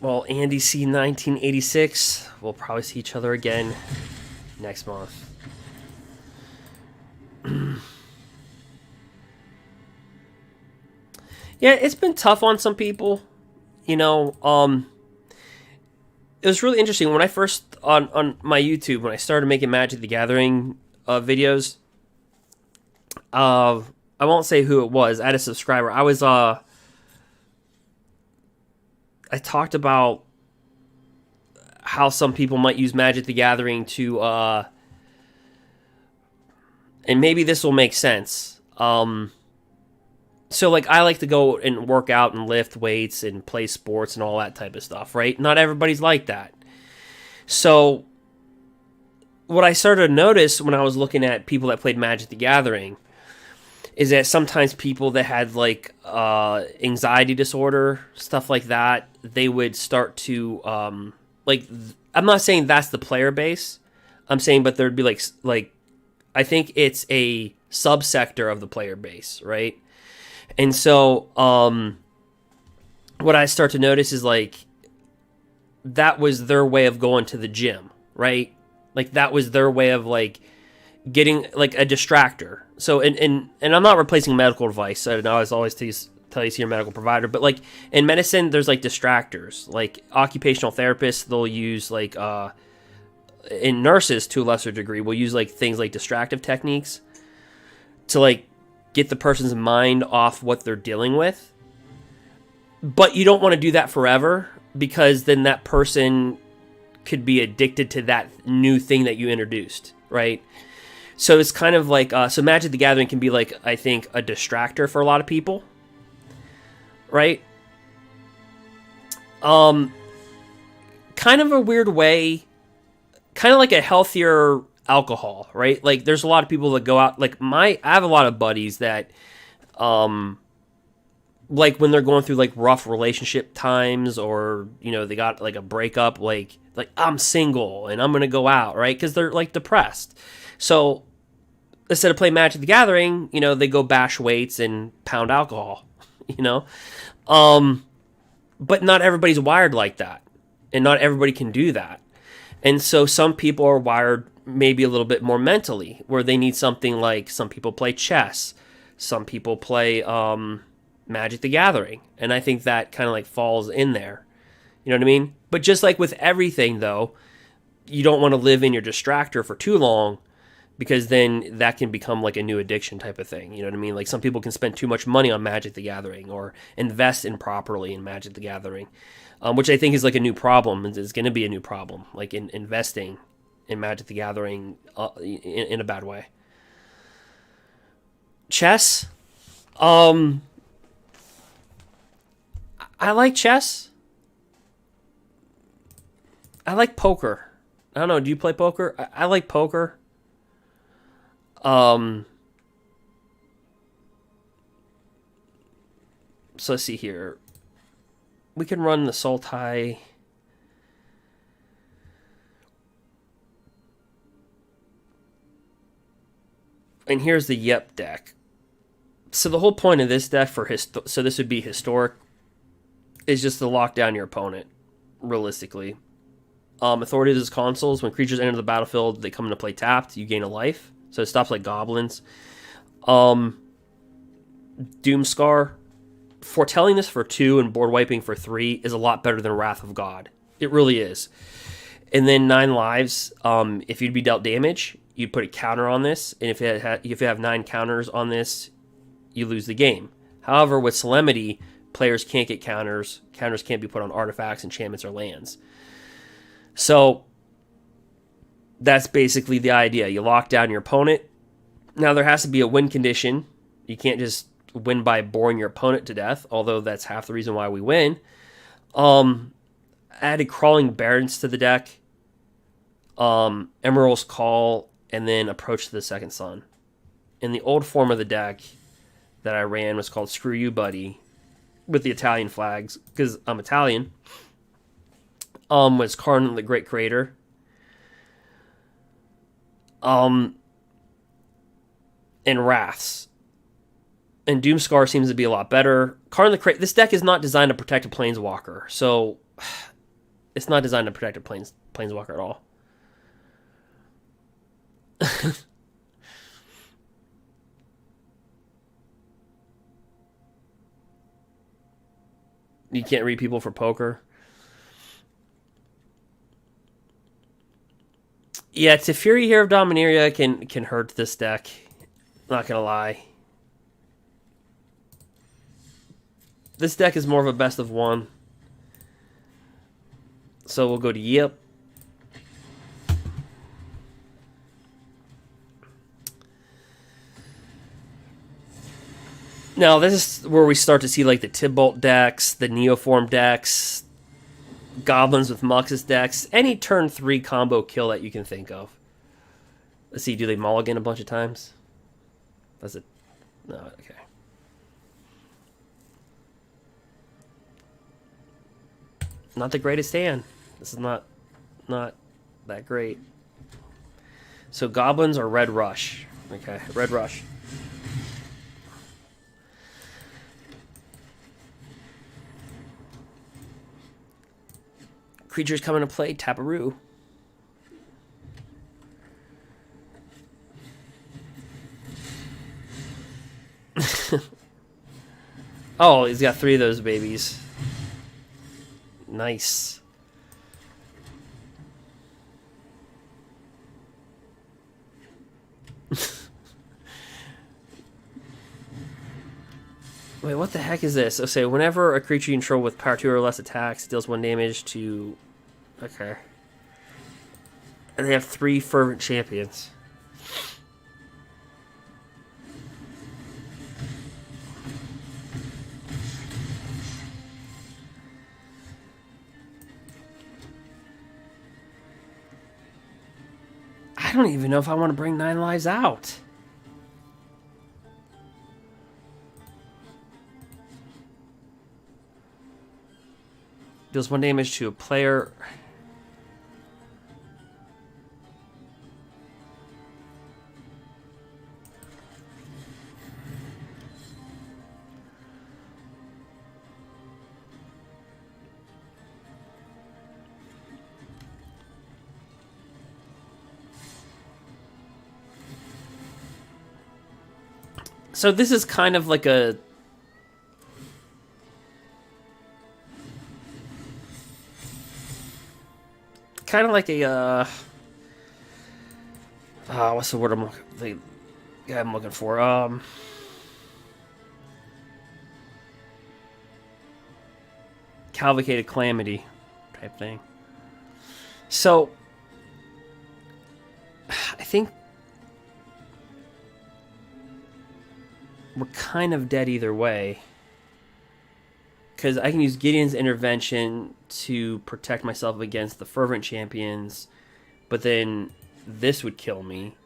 Well, Andy C 1986. We'll probably see each other again next month. Yeah, it's been tough on some people. You know, it was really interesting when I first on my YouTube, when I started making Magic the Gathering videos. I won't say who it was. I had a subscriber. I talked about how some people might use Magic the Gathering to, and maybe this will make sense. So, like, I like to go and work out and lift weights and play sports and all that type of stuff, right? Not everybody's like that. So, what I started to notice when I was looking at people that played Magic the Gathering is that sometimes people that had, like, anxiety disorder, stuff like that, they would start to, I'm not saying that's the player base. I'm saying, but there'd be, like, I think it's a subsector of the player base, right? And so, what I start to notice is, like, that was their way of going to the gym, right? Like, that was their way of, like, getting, like, a distractor. So, and I'm not replacing medical advice. I always tell you to see your medical provider. But, like, in medicine, there's, like, distractors. Like, occupational therapists, they'll use, like, and nurses, to a lesser degree, will use, like, things like distractive techniques to, like, get the person's mind off what they're dealing with. But you don't want to do that forever, because then that person could be addicted to that new thing that you introduced, right? So it's kind of like, so Magic the Gathering can be, like, I think, a distractor for a lot of people, right? Kind of a weird way, kind of like a healthier alcohol, right? Like, there's a lot of people that go out, like, I have a lot of buddies that, like, when they're going through, like, rough relationship times, or, you know, they got, like, a breakup, like I'm single and I'm gonna go out, right? Because they're, like, depressed. So instead of playing Magic the Gathering, you know, they go bash weights and pound alcohol, you know? But not everybody's wired like that, and not everybody can do that. And so some people are wired maybe a little bit more mentally, where they need something like, some people play chess, some people play Magic the Gathering, and I think that kind of, like, falls in there. You know what I mean? But just like with everything, though, you don't want to live in your distractor for too long, because then that can become, like, a new addiction type of thing. You know what I mean? Like, some people can spend too much money on Magic the Gathering, or invest improperly in Magic the Gathering, which I think is, like, a new problem. It's going to be a new problem, like, in investing in Magic the Gathering in a bad way. Chess. I like chess. I like poker. I don't know. Do you play poker? I like poker. So let's see here. We can run the Sultai. And here's the Yep deck. So the whole point of this deck so this would be historic, is just to lock down your opponent, realistically. Authority as consoles, when creatures enter the battlefield, they come into play tapped, you gain a life. So it stops like Goblins. Doomskar, foretelling this for 2 and board wiping for 3 is a lot better than Wrath of God. It really is. And then 9 lives, if you'd be dealt damage, you'd put a counter on this, and if you have 9 counters on this, you lose the game. However, with Solemnity, players can't get counters. Counters can't be put on artifacts, enchantments, or lands. So that's basically the idea. You lock down your opponent. Now, there has to be a win condition. You can't just win by boring your opponent to death, although that's half the reason why we win. Added Crawling Barrens to the deck. Emerald's Call, and then Approach to the Second Sun. In the old form of the deck that I ran was called Screw You Buddy, with the Italian flags, because I'm Italian. Was Karn the Great Creator. And Wraths. And Doomskar seems to be a lot better. Karn the This deck is not designed to protect a Planeswalker, so it's not designed to protect a Planeswalker at all. You can't read people for poker. Yeah, Teferi here of Dominaria can hurt this deck. Not gonna lie. This deck is more of a best of one. So we'll go to Yep. Now, this is where we start to see like the Tibalt decks, the Neoform decks, Goblins with Muxus decks, any turn 3 combo kill that you can think of. Let's see, do they mulligan a bunch of times? Does it? No, okay. Not the greatest hand. This is not that great. So Goblins are Red Rush. Okay, Red Rush. Creatures come into play, Taparoo. Oh, he's got 3 of those babies. Nice. Wait, what the heck is this? Okay, whenever a creature you control with power 2 or less attacks, deals 1 damage to... Okay. And they have 3 Fervent Champions. I don't even know if I want to bring 9 lives out. Deals 1 damage to a player. So this is kind of like a... Kind of like a, what's the word I'm looking for? Cavalcade Calamity type thing. So, think we're kind of dead either way. Because I can use Gideon's intervention to protect myself against the fervent champions, but then this would kill me.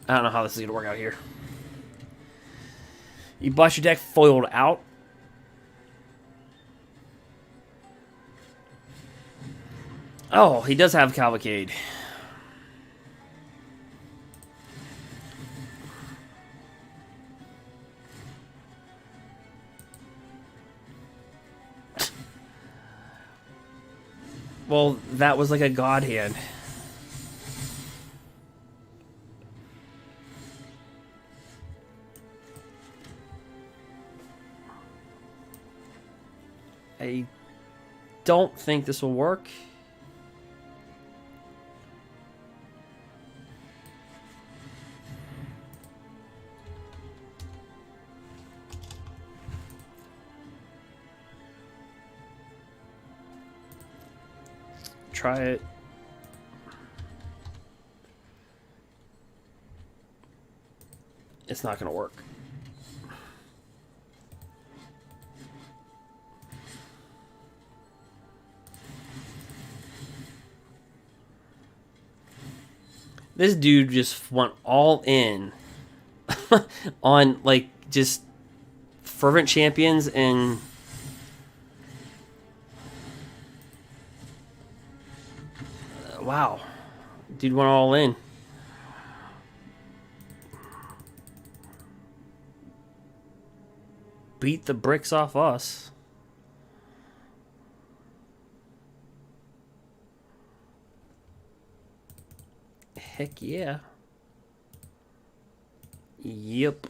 I don't know how this is going to work out here. You bought your deck foiled out. Oh, he does have Cavalcade. Well, that was like a god hand. I don't think this will work. Try it. It's not going to work. This dude just went all in on, like, just fervent champions and... wow. Dude went all in. Beat the bricks off us. Heck yeah. Yep.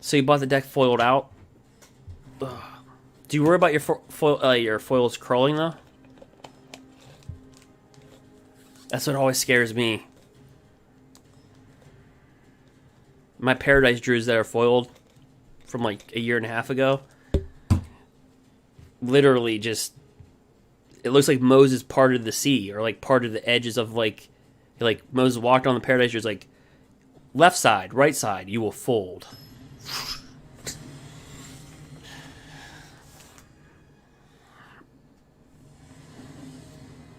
So you bought the deck foiled out. Ugh. Do you worry about your foils crawling though? That's what always scares me. My Paradise Druids that are foiled from like a year and a half ago, literally just, it looks like Moses parted the sea, or like parted the edges of like Moses walked on the Paradise Druids, like left side, right side, you will fold.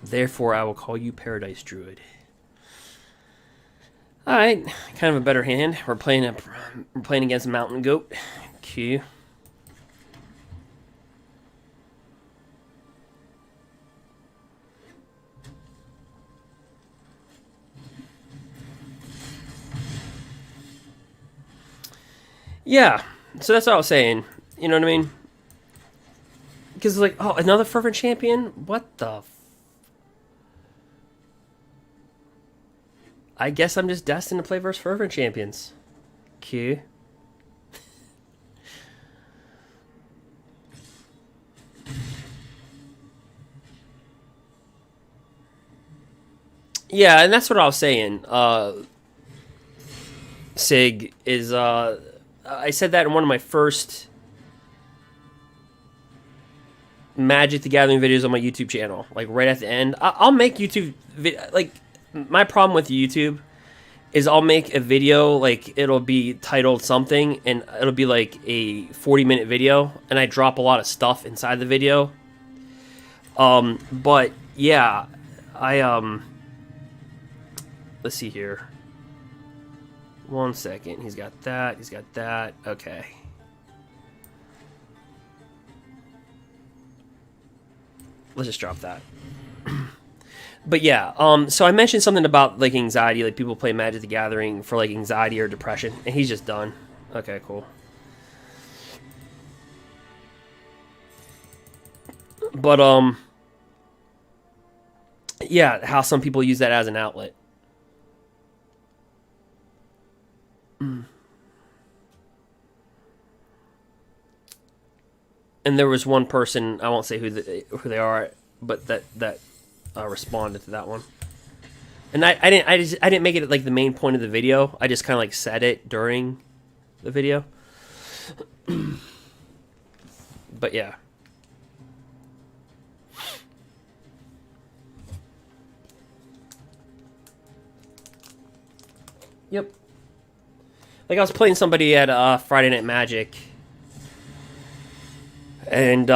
Therefore, I will call you Paradise Druid. All right, kind of a better hand. We're playing against Mountain Goat. Q. Yeah, so that's what I was saying. You know what I mean? Because like, oh, another fervent champion? What the? I guess I'm just destined to play versus fervent champions. Q. Yeah, and that's what I was saying. Sig is I said that in one of my first Magic the Gathering videos on my YouTube channel, like right at the end. I'll make YouTube like, my problem with YouTube is I'll make a video, like it'll be titled something and it'll be like a 40-minute video and I drop a lot of stuff inside the video. But yeah, let's see here. 1 second. He's got that. He's got that. Okay. Let's just drop that. But yeah, so I mentioned something about like anxiety, like people play Magic the Gathering for like anxiety or depression, and he's just done. Okay, cool. But yeah, how some people use that as an outlet. And there was one person, I won't say who they are, but that responded to that one. And I didn't make it like the main point of the video. I just kind of like said it during the video. But yeah. Yep. Like I was playing somebody at Friday Night Magic, and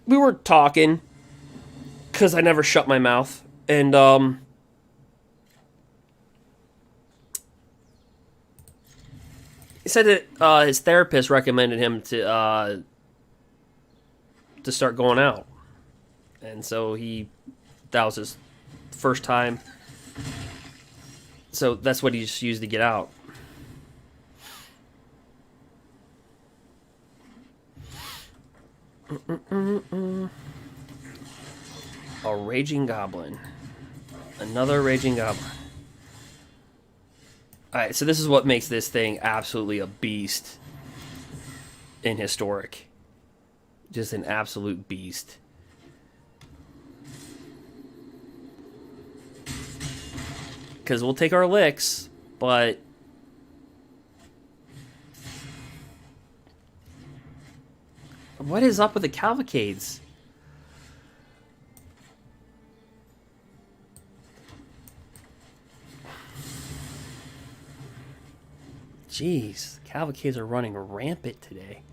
we were talking because I never shut my mouth, and he said that his therapist recommended him to start going out, and so that was his first time. So that's what he just used to get out. A raging goblin. Another raging goblin. Alright, so this is what makes this thing absolutely a beast in Historic. Just an absolute beast. Because we'll take our licks, but what is up with the cavalcades? Jeez, cavalcades are running rampant today.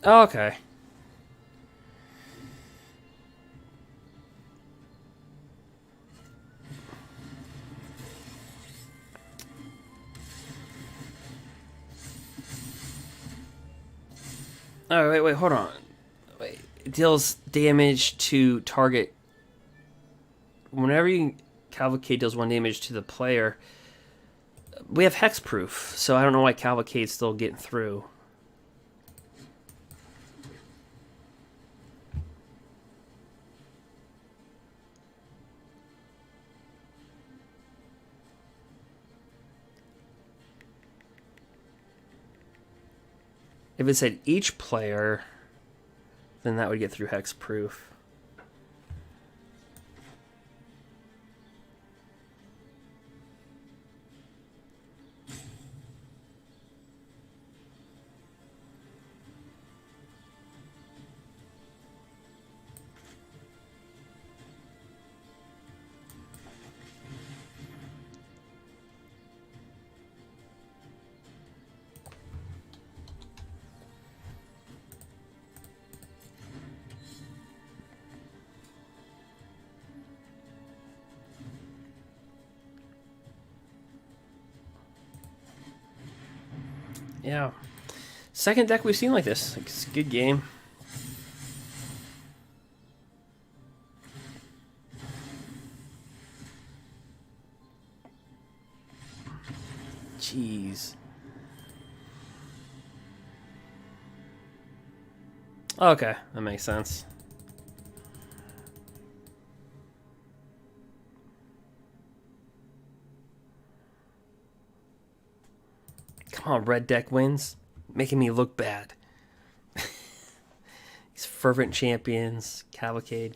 Okay. Oh, wait, hold on. Wait, it deals damage to target. Whenever Cavalcade deals 1 damage to the player, we have hexproof, so I don't know why Cavalcade's still getting through. If it said each player, then that would get through hexproof. Yeah. Second deck we've seen like this. It's a good game. Jeez. Okay, that makes sense. Come on, red deck wins. Making me look bad. These fervent champions, Cavalcade.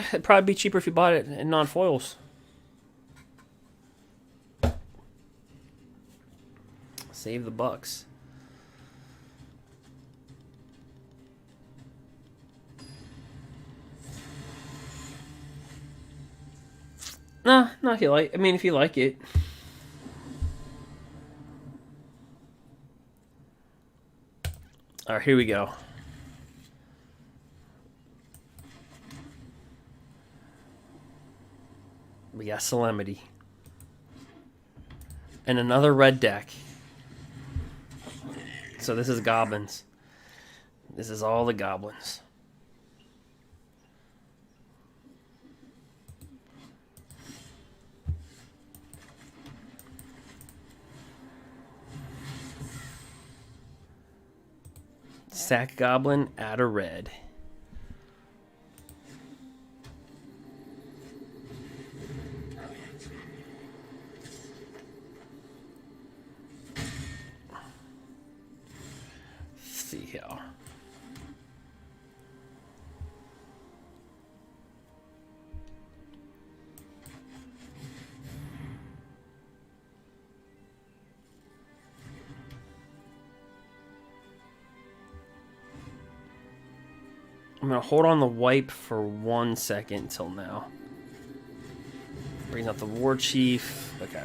it'd probably be cheaper if you bought it in non-foils. Save the bucks. Nah, not if you like. I mean, if you like it. All right, here we go. We got Solemnity. And another red deck. So this is Goblins. This is all the Goblins. Sack Goblin, add a red. Let's see here. I'm going to hold on the wipe for 1 second until now. Brings out the War Chief. Okay.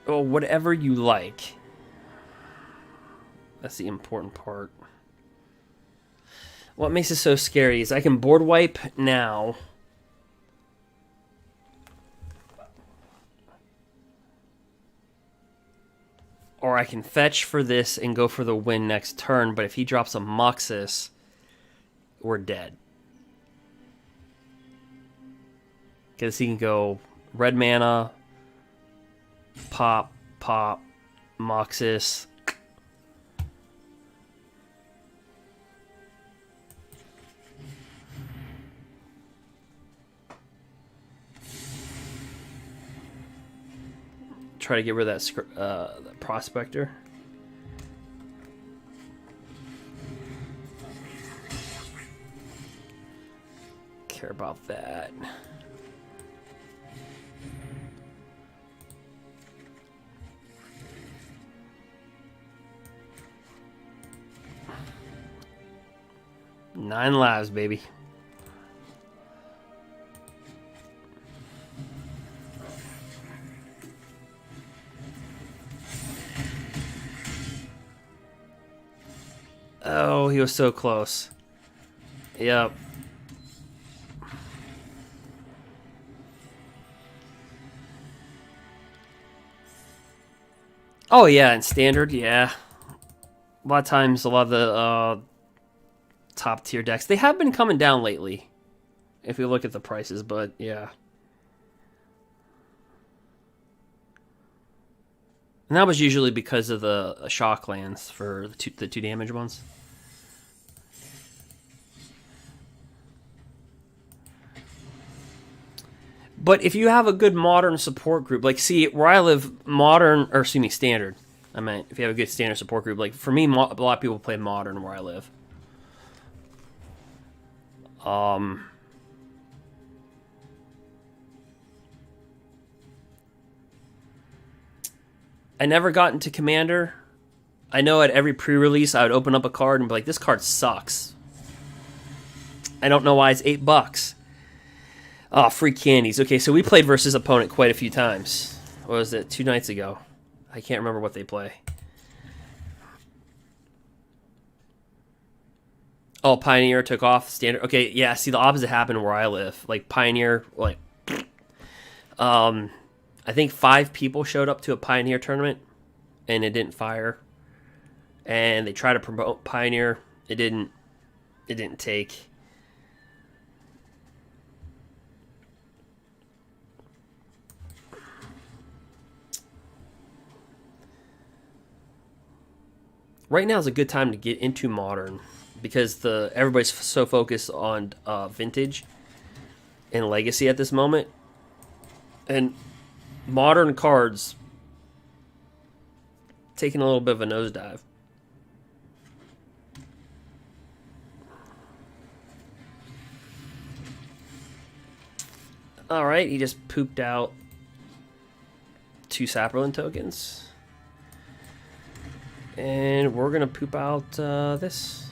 Well, whatever you like. That's the important part. What makes it so scary is I can board wipe now. Or I can fetch for this and go for the win next turn, but if he drops a Moxus, we're dead. Because he can go red mana, pop, Moxus. Try to get rid of that prospector. Care about that. Nine lives, baby. Oh, he was so close. Yep. Oh, yeah, in Standard, yeah. A lot of times, a lot of the top tier decks, they have been coming down lately, if you look at the prices, but yeah. And that was usually because of the shock lands for the two damage ones. But if you have a good modern support group, like, see, where I live, modern, or excuse me, standard. I meant, if you have a good standard support group, like, for me, a lot of people play modern where I live. I never got into Commander. I know at every pre-release I would open up a card and be like, this card sucks. I don't know why it's $8. Oh, free candies. Okay, so we played versus opponent quite a few times. What was it, 2 nights ago? I can't remember what they play. Oh, Pioneer took off Standard. Okay, yeah, see, the opposite happened where I live. Like, Pioneer, like... I think 5 people showed up to a Pioneer tournament, and it didn't fire. And they tried to promote Pioneer. It didn't take. Right now is a good time to get into Modern. because everybody's so focused on vintage and legacy at this moment, and modern cards taking a little bit of a nosedive. All right, he just pooped out 2 Saprolan tokens. And we're going to poop out this.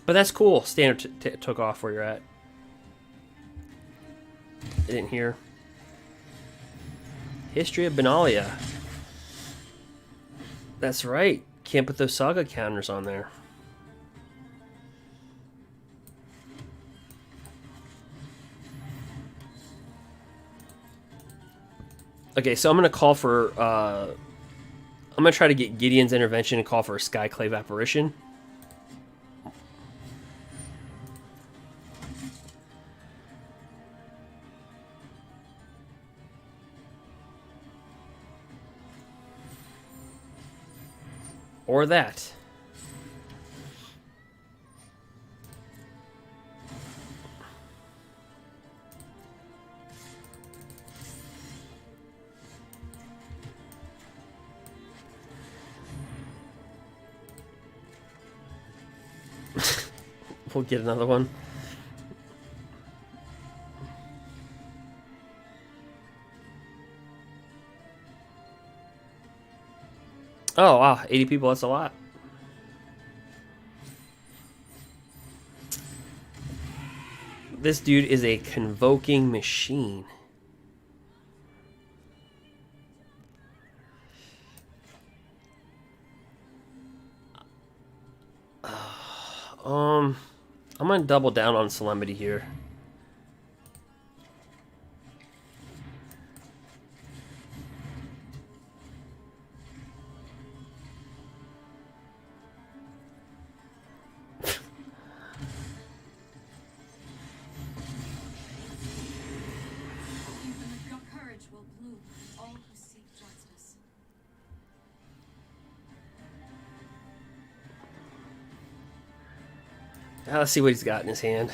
But that's cool. Standard took off where you're at. I didn't hear. History of Benalia. That's right. Can't put those saga counters on there. Okay, so I'm going to call for... I'm going to try to get Gideon's intervention and call for a Skyclave Apparition. Or that. We'll get another one. Oh, wow. 80 people, that's a lot. This dude is a convoking machine. I'm gonna double down on solemnity here. Now let's see what he's got in his hand.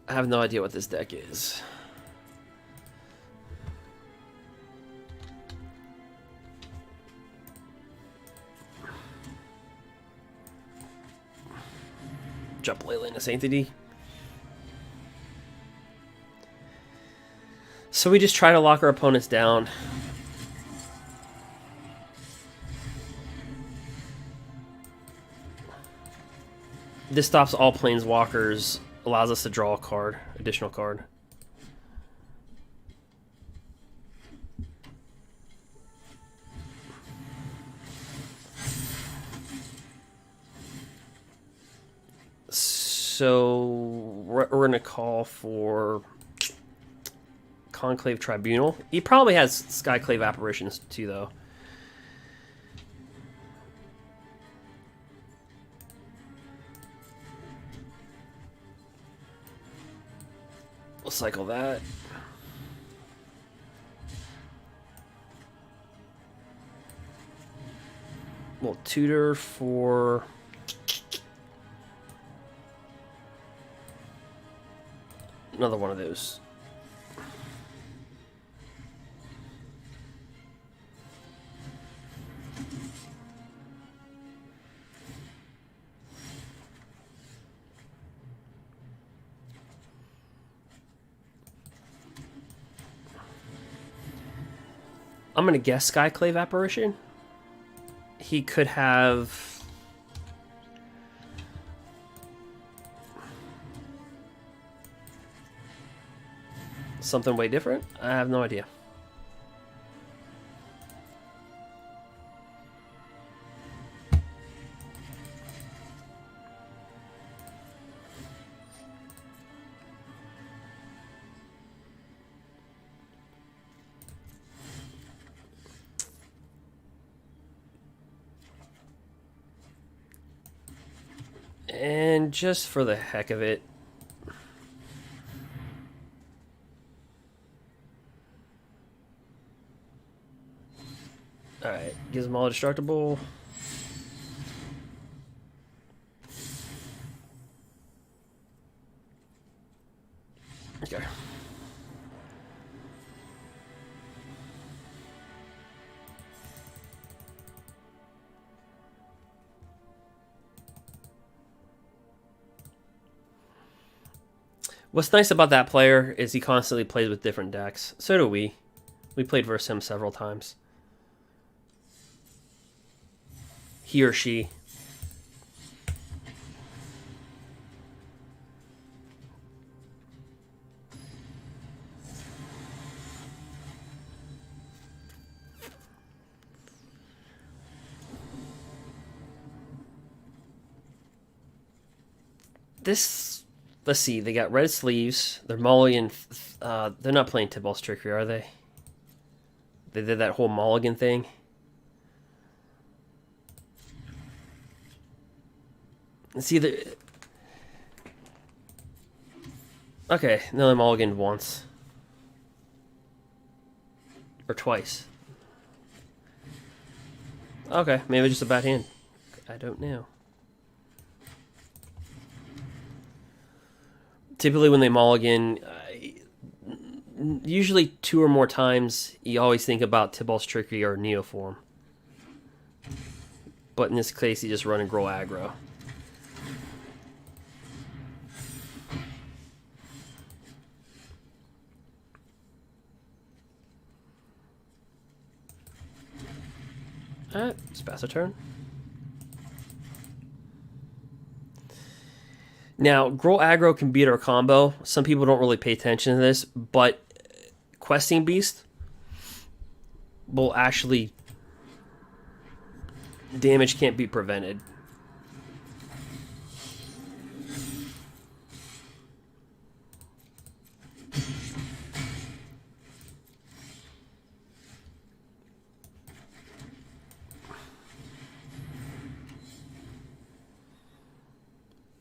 I have no idea what this deck is. Jump Leyline Sanctity. So we just try to lock our opponents down. This stops all planeswalkers, allows us to draw a card, additional card. So we're going to call for Conclave Tribunal. He probably has Skyclave Apparitions too, though. We'll cycle that. We'll tutor for... another one of those. I'm going to guess Skyclave Apparition. He could have... something way different? I have no idea. And just for the heck of it, alright, gives them all destructible. Okay. What's nice about that player is he constantly plays with different decks. So do we. We played versus him several times. He or she. This, let's see, they got red sleeves. They're mulligan. They're not playing Tibalt's Trickery, are they? They did that whole mulligan thing. See the. Okay, no, they mulliganed once or twice. Okay, maybe just a bad hand. I don't know. Typically when they mulligan, usually 2 or more times, you always think about Tibalt's Trickery or Neoform. But in this case, you just run and grow aggro. Alright, just pass a turn. Now, grow aggro can beat our combo. Some people don't really pay attention to this, but Questing Beast will actually... damage can't be prevented.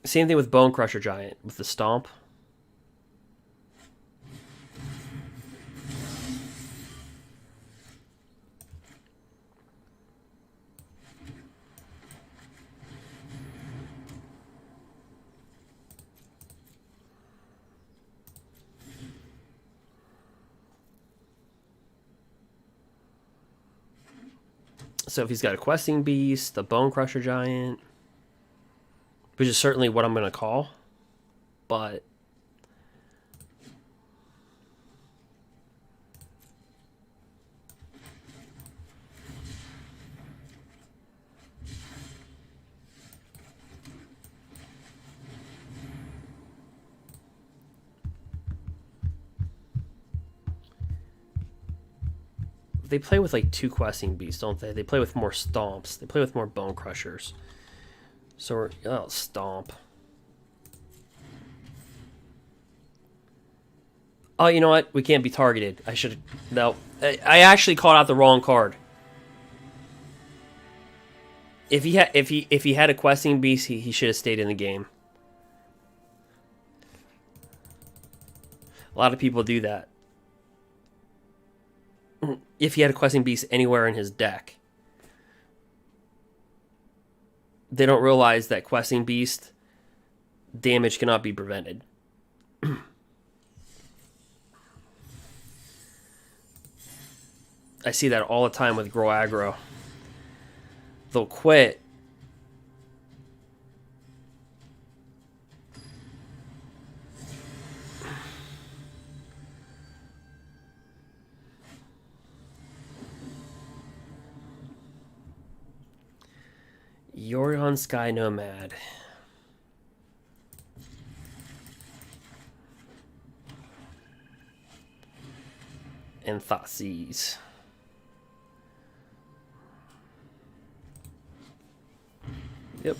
Same thing with Bone Crusher Giant, with the Stomp. So if he's got a Questing Beast, a Bone Crusher Giant, which is certainly what I'm going to call, but they play with like 2 Questing Beasts, don't they? They play with more Stomps. They play with more Bone Crushers. So we're... oh, Stomp. Oh, you know what? We can't be targeted. I should... no. I actually called out the wrong card. If he had a Questing Beast, he should have stayed in the game. A lot of people do that. If he had a Questing Beast anywhere in his deck, they don't realize that Questing Beast damage cannot be prevented. I see that all the time with Grow Aggro. They'll quit. Yorion Sky Nomad. And Thoughtseize. Yep.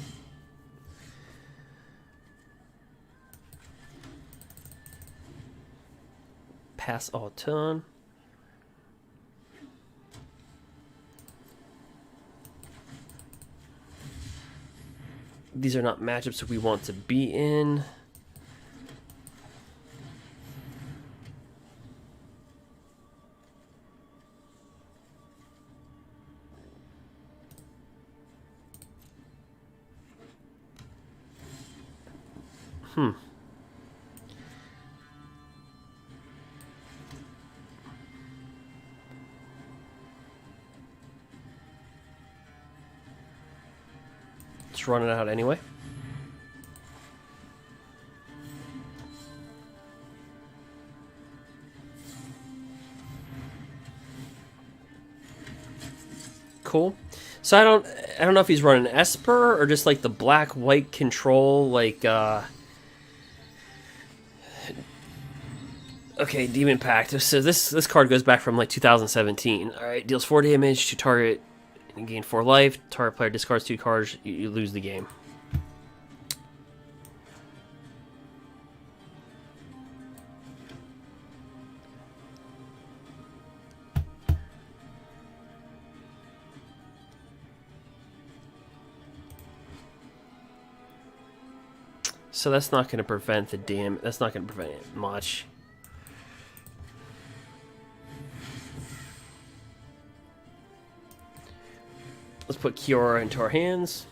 Pass all turn. These are not matchups we want to be in. Let's run it out anyway. Cool. So I don't know if he's running Esper or just like the black-white control, like okay, Demon Pact. So this card goes back from like 2017. All right, deals 4 damage to target and gain 4 life. Target player discards 2 cards. You lose the game. So that's not going to prevent the damage. That's not going to prevent it much. Let's put Kiora into our hands.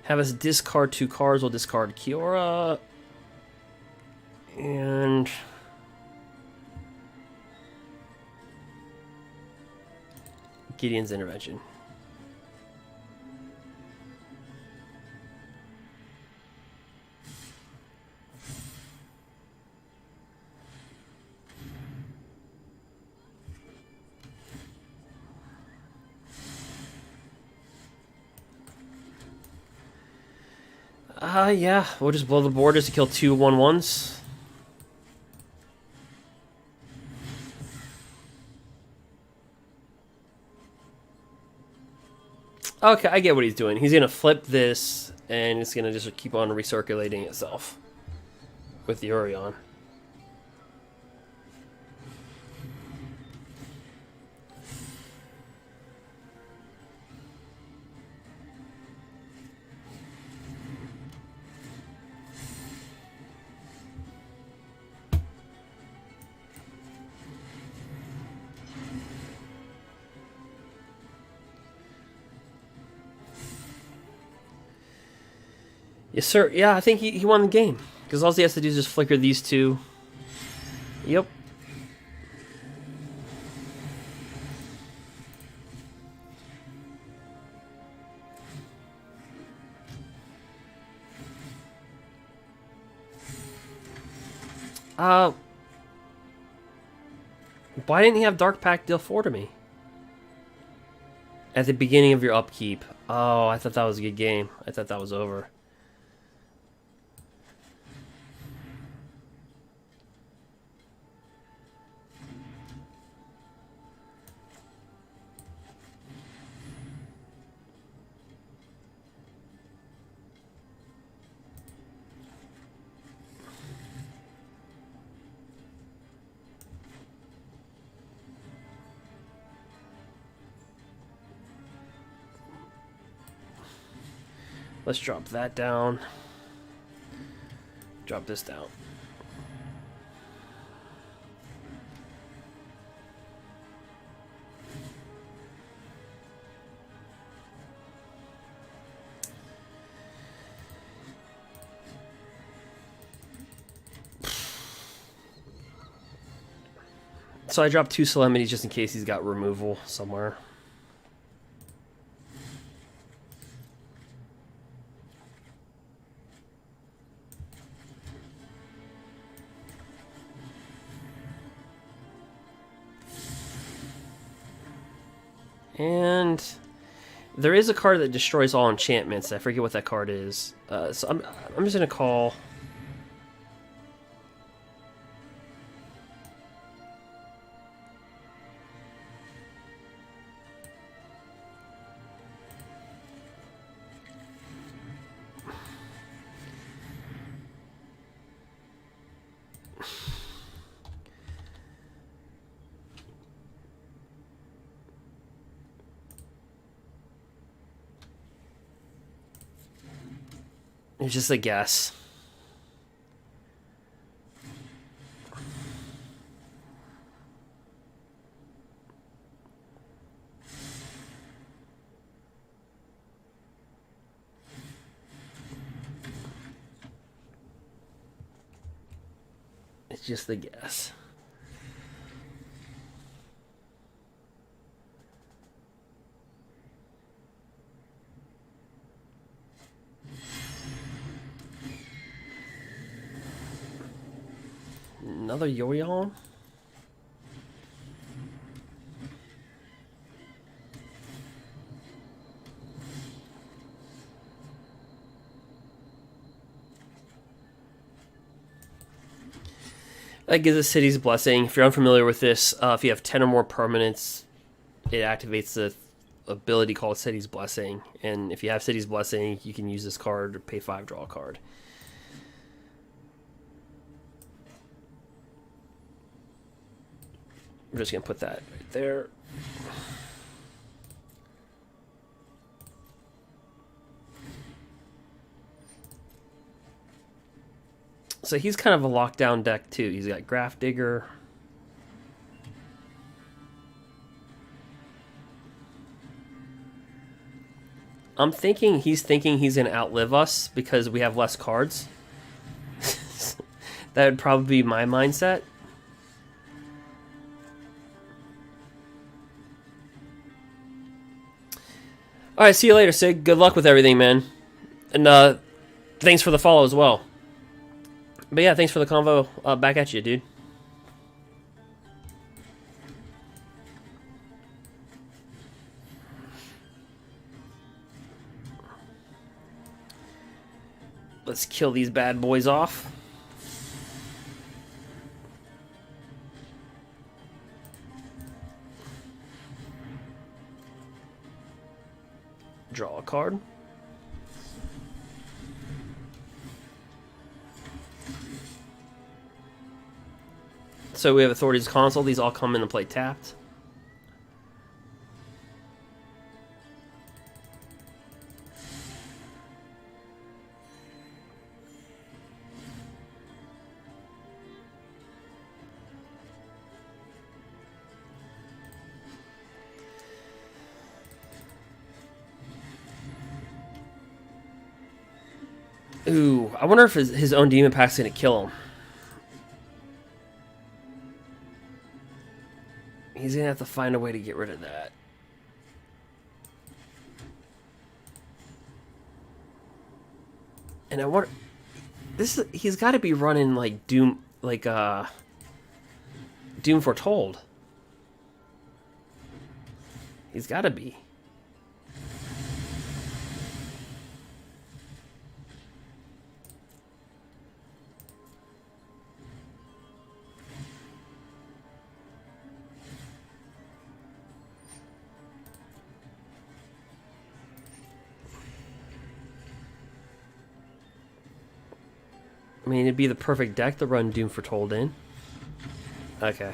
Have us discard 2 cards. We'll discard Kiora. And Gideon's Intervention. Yeah, we'll just blow the board just to kill 2 1/1s. Okay, I get what he's doing. He's gonna flip this, and it's gonna just keep on recirculating itself with the Orion. Yes, sir. Yeah, I think he won the game. Because all he has to do is just flicker these 2. Yep. Why didn't he have Dark Pact deal 4 to me? At the beginning of your upkeep. Oh, I thought that was a good game. I thought that was over. Let's drop that down. Drop this down. So I dropped 2 solemnities just in case he's got removal somewhere. And there is a card that destroys all enchantments. I forget what that card is. So I'm just gonna call. It's just a guess. It's just a guess. Another yo-yo? That gives a City's Blessing. If you're unfamiliar with this, if you have 10 or more permanents, it activates the ability called City's Blessing. And if you have City's Blessing, you can use this card to pay 5, draw a card. I'm just going to put that right there. So he's kind of a lockdown deck too. He's got Graph Digger. I'm thinking he's going to outlive us because we have less cards. That would probably be my mindset. All right, see you later, Sig. Good luck with everything, man. And thanks for the follow as well. But yeah, thanks for the convo. Back at you, dude. Let's kill these bad boys off. Draw a card. So we have Authority's Console. These all come into play tapped. Ooh, I wonder if his own Demon Pack's going to kill him. He's going to have to find a way to get rid of that. And I wonder... he's got to be running like Doom... Doom Foretold. He's got to be. I mean, it'd be the perfect deck to run Doom Foretold in. Okay.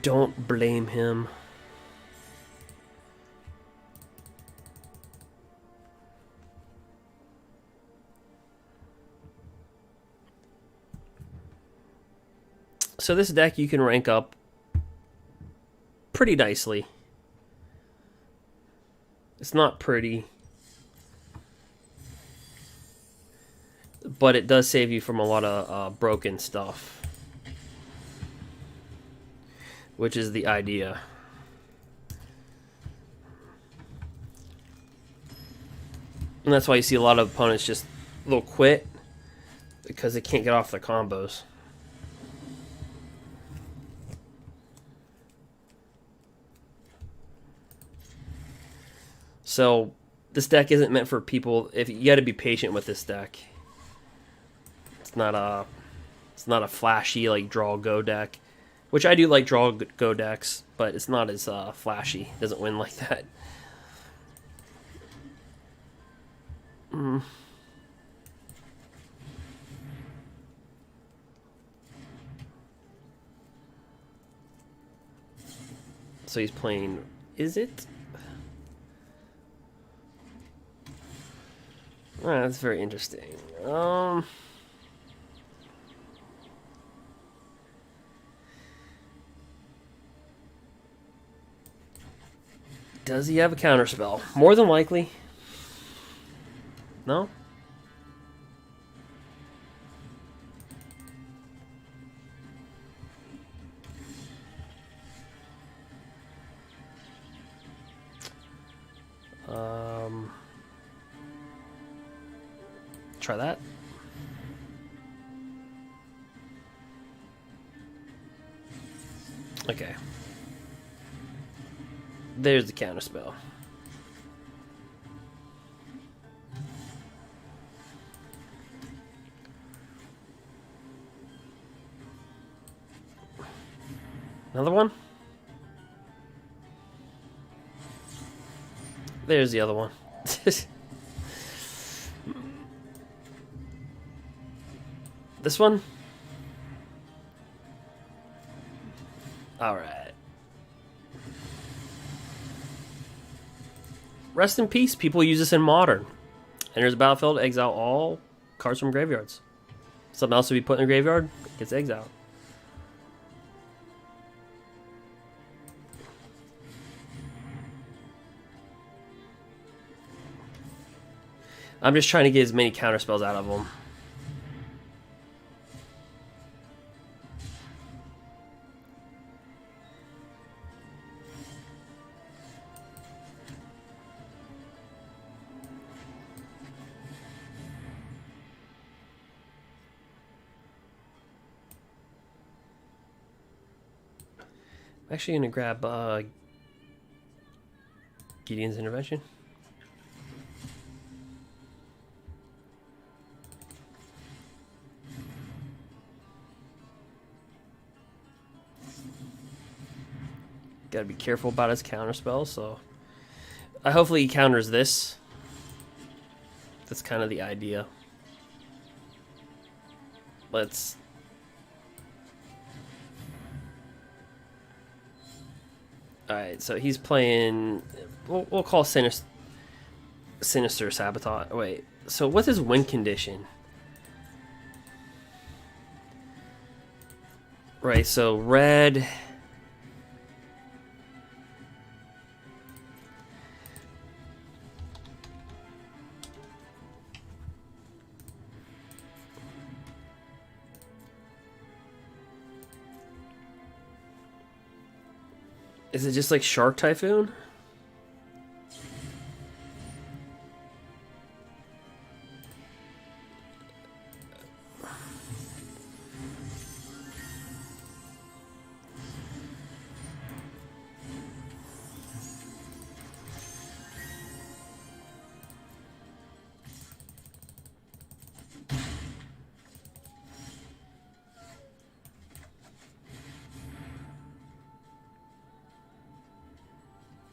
Don't blame him. So this deck you can rank up pretty nicely. It's not pretty, but it does save you from a lot of broken stuff, which is the idea. And that's why you see a lot of opponents just they'll quit because they can't get off their combos. So this deck isn't meant for people. If you got to be patient with this deck. It's not a flashy like draw go deck, which I do like draw go decks, but it's not as flashy. It doesn't win like that. So he's playing. Is it? That's very interesting. Does he have a counterspell? More than likely. No? Try that. Okay. There's the counterspell. Another one? There's the other one. This one? Alright. Rest in peace. People use this in Modern. Enters the battlefield, exile all cards from graveyards. Something else to be put in the graveyard, gets exiled. I'm just trying to get as many counterspells out of them. I'm actually going to grab Gideon's Intervention. Gotta be careful about his counterspell, so hopefully he counters this. That's kind of the idea. Let's... Alright, so he's playing... We'll call Sinister Sabotage. Wait, so what's his win condition? Right, so red... Is it just like Shark Typhoon?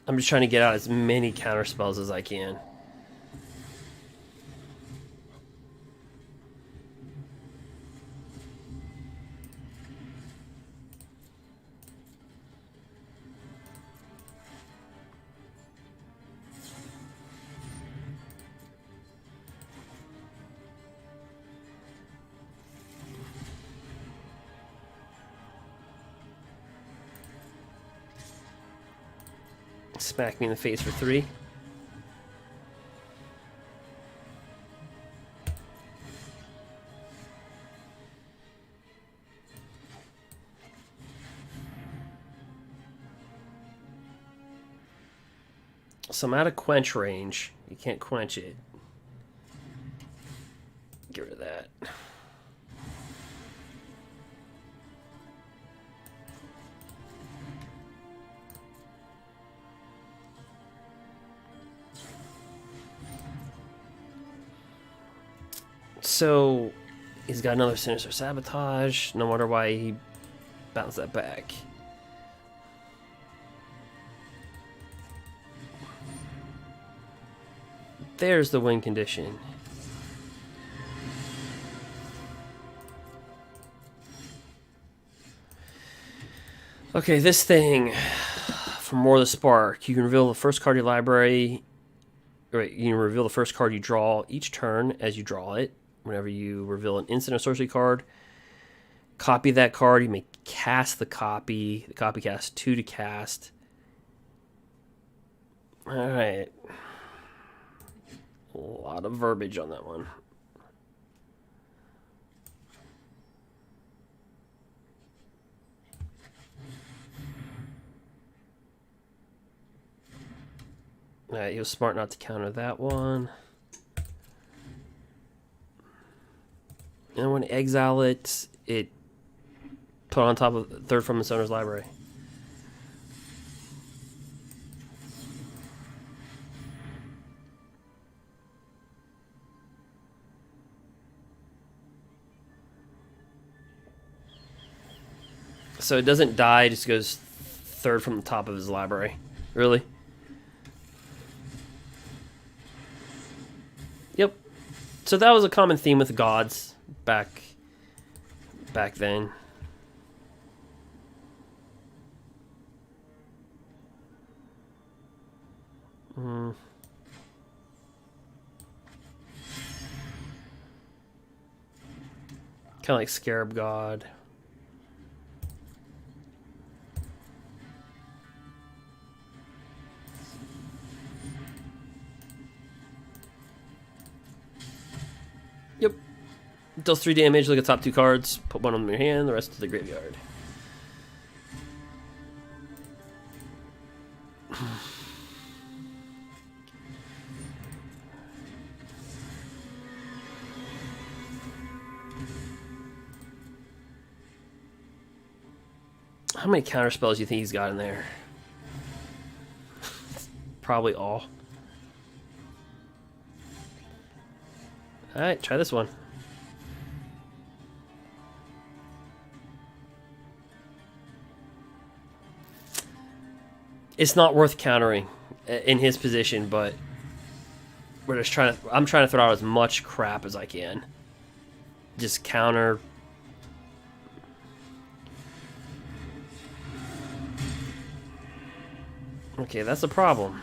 I'm just trying to get out as many counter spells as I can. Smack me in the face for 3. So I'm out of quench range. You can't quench it. Get rid of that. So he's got another Sinister Sabotage. No wonder why he bounced that back. There's the win condition. Okay, this thing from More of the Spark. You can reveal the first card of your library Right, you reveal the first card you draw each turn as you draw it. Whenever you reveal an instant or sorcery card, copy that card. You may cast the copy. The copy casts 2 to cast. All right. A lot of verbiage on that one. All right, he was smart not to counter that one. And when exile it, it put on top of the third from its owner's library. So it doesn't die, it just goes third from the top of his library. Really? Yep. So that was a common theme with the gods back then. Kind of like Scarab God. Yep. Deals 3 damage, look at the top 2 cards, put one on your hand, the rest to the graveyard. How many counter spells do you think he's got in there? Probably all. Alright, try this one. It's not worth countering in his position, but I'm trying to throw out as much crap as I can. Just counter. Okay, that's a problem.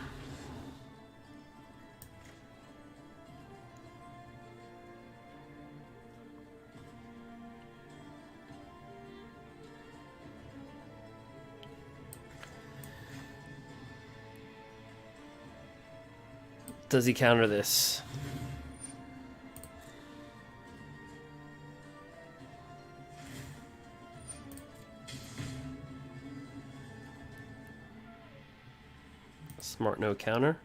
Does he counter this? Smart no counter.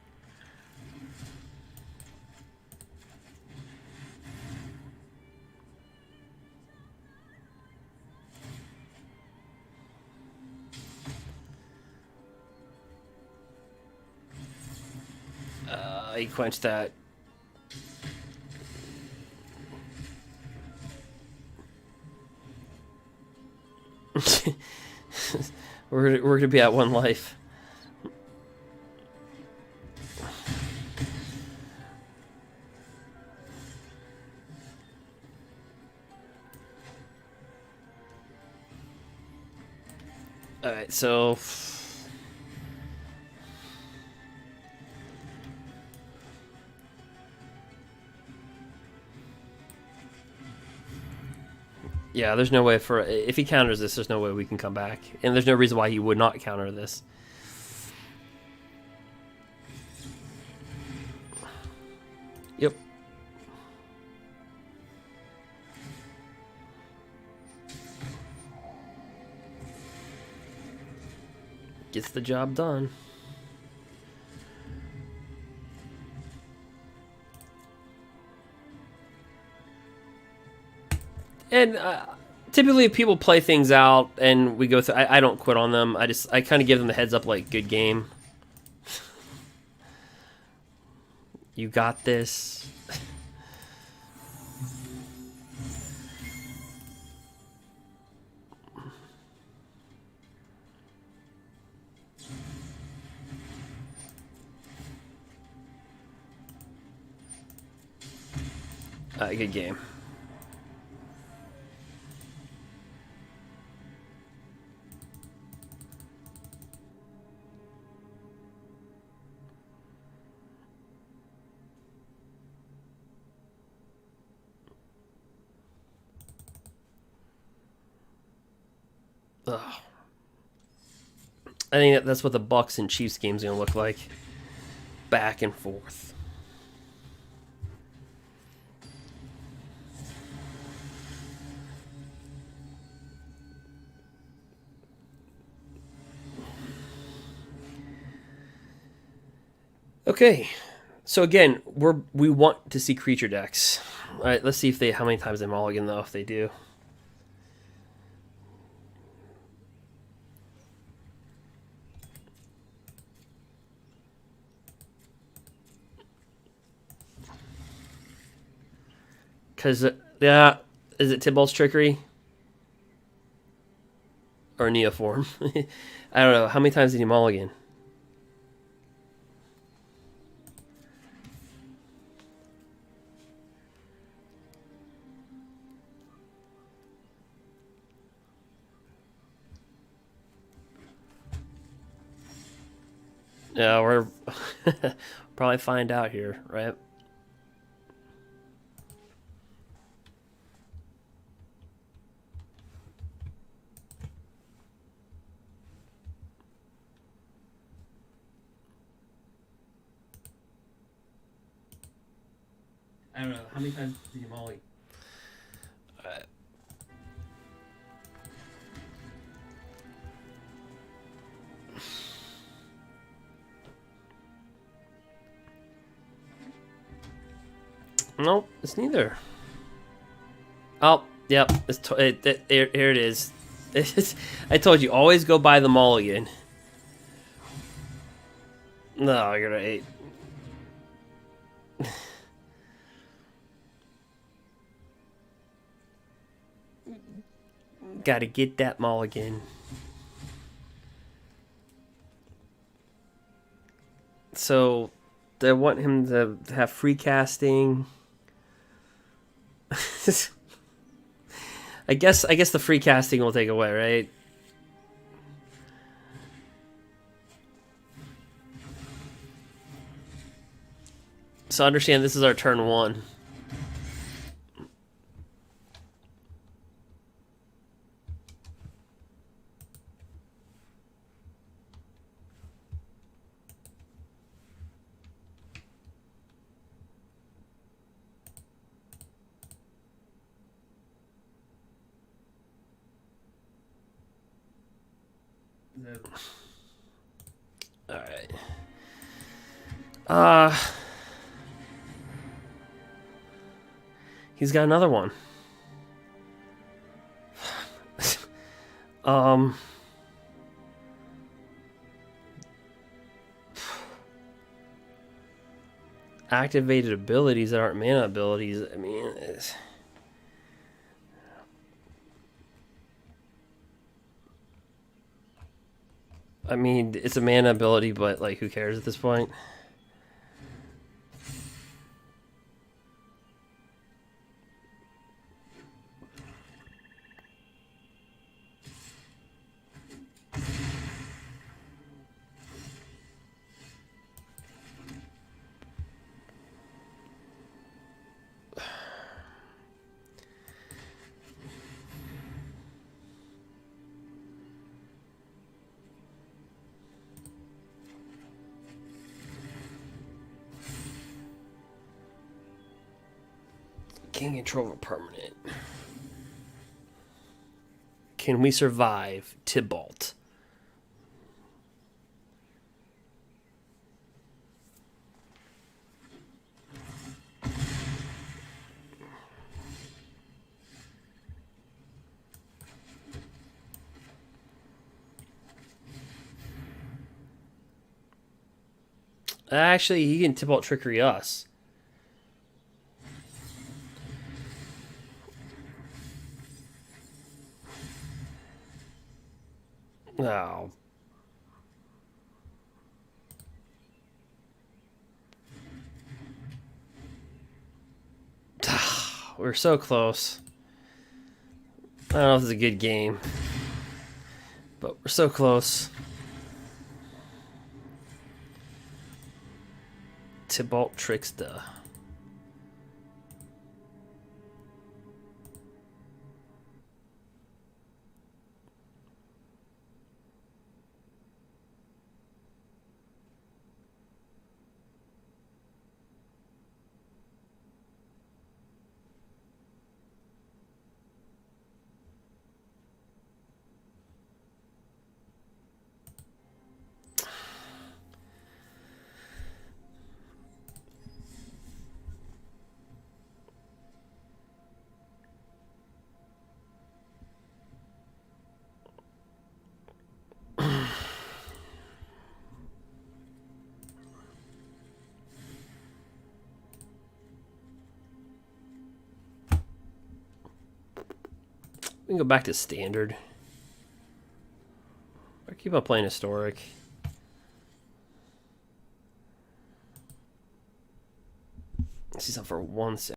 He quenched that. We're gonna be at 1 life. All right, so. Yeah, there's no way for... If he counters this, there's no way we can come back. And there's no reason why he would not counter this. Yep. Gets the job done. And typically, if people play things out and we go through, I don't quit on them. I kind of give them the heads up, like, good game. You got this. Good game. Ugh. I think that's what the Bucs and Chiefs game's gonna look like. Back and forth. Okay, so again, we want to see creature decks. All right, let's see if how many times they mulligan though. If they do. Because, yeah, is it Tibalt's Trickery? Or Neoform? I don't know. How many times did he mulligan? Yeah, we're probably find out here, right? I don't know. How many times did you molly? Nope, it's neither. Oh, yep. Here it is. I told you, always go by the mulligan. No, you're right. Gotta get that mulligan. So, they want him to have free casting. I guess the free casting will take away, right? So understand this is our turn 1. Alright. He's got another one. Activated abilities that aren't mana abilities. I mean, it's a mana ability, but like, who cares at this point? Can control a permanent. Can we survive Tibalt? Actually, he can Tibalt Trickery us. Oh. We're so close. I don't know if it's a good game, but we're so close. Tibalt Trickster. can go back to standard. Or keep on playing historic. Let's see something for 1 second.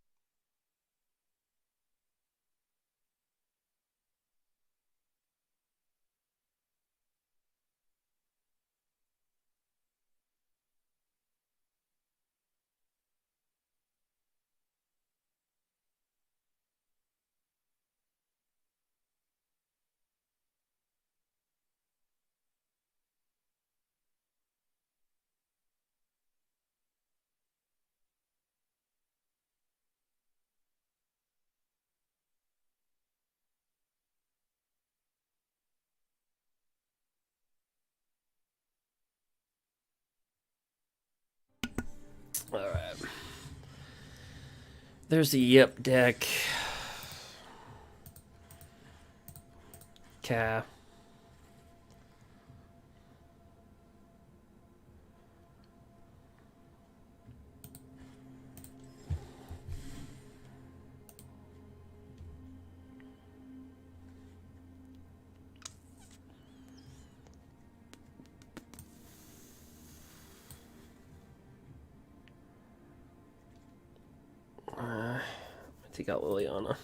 Alright. There's the Yep deck. Ca. Take out Liliana.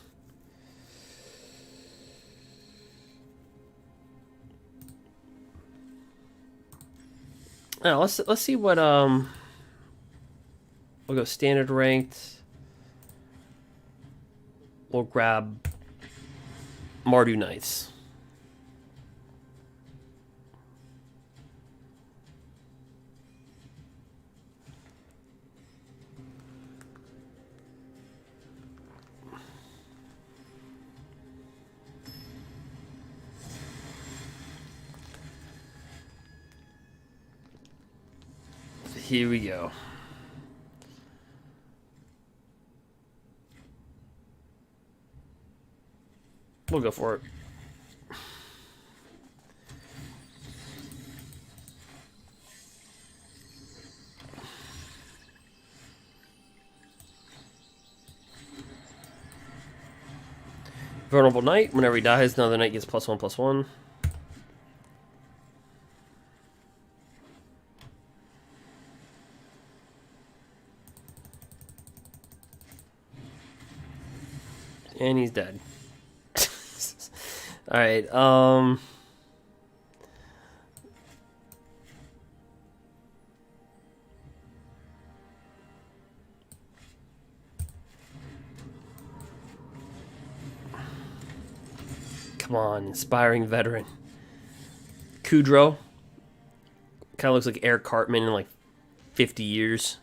Now let's see what we'll go standard ranked. We'll grab Mardu Knights. Here we go. We'll go for it. Vulnerable Knight. Whenever he dies, another knight gets +1/+1. And he's dead. Alright, come on, inspiring veteran. Kudrow. Kind of looks like Eric Cartman in like 50 years.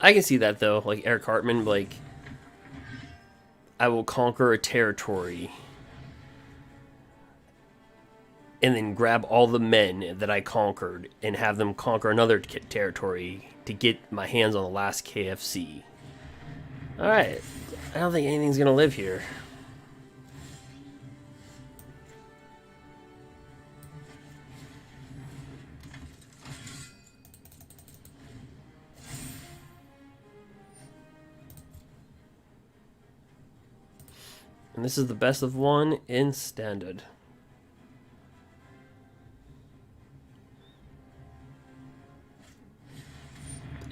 I can see that though, like Eric Cartman, like I will conquer a territory and then grab all the men that I conquered and have them conquer another territory to get my hands on the last KFC. Alright, I don't think anything's gonna live here. And this is the best of one in standard.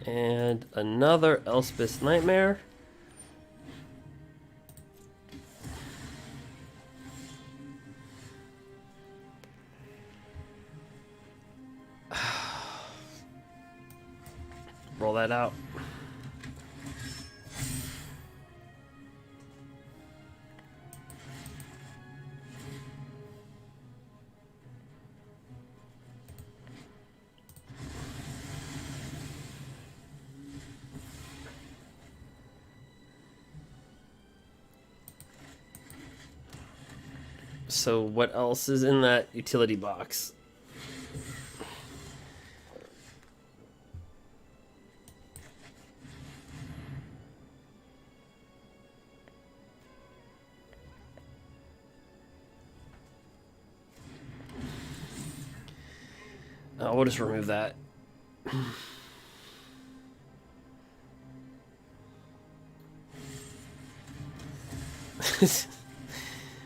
And another Elspeth's Nightmare. Roll that out. So what else is in that utility box? We'll just remove that.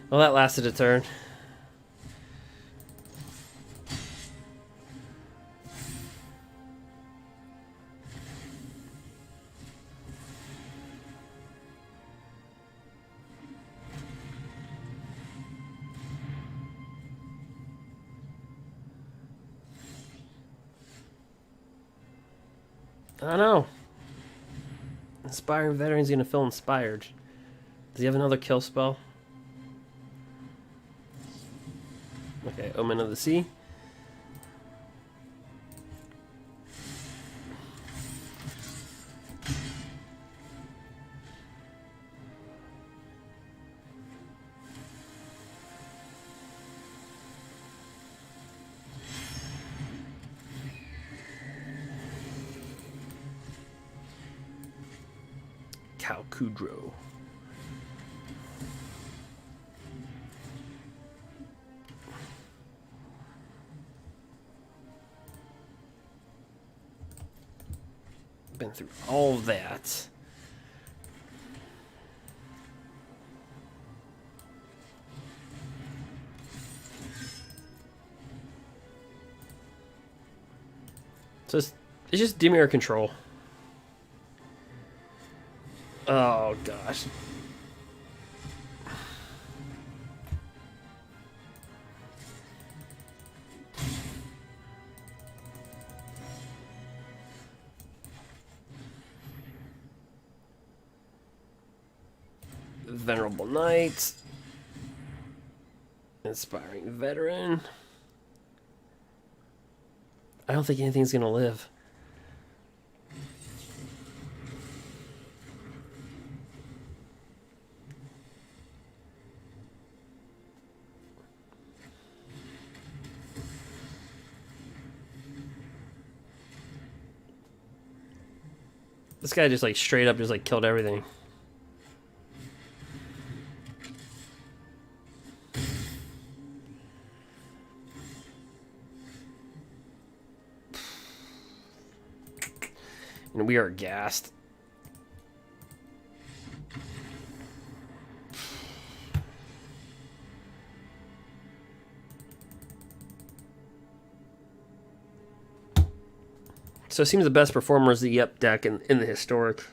Well, that lasted a turn. I don't know. Inspiring Veteran's gonna feel inspired. Does he have another kill spell? Okay, Omen of the Sea. Kudro. Been through all that. So it's just Dimir control. Oh gosh. Venerable Knight. Inspiring Veteran. I don't think anything's gonna live. This guy just like straight up just like killed everything. And we are gassed. So it seems the best performer is the Yep deck in the historic.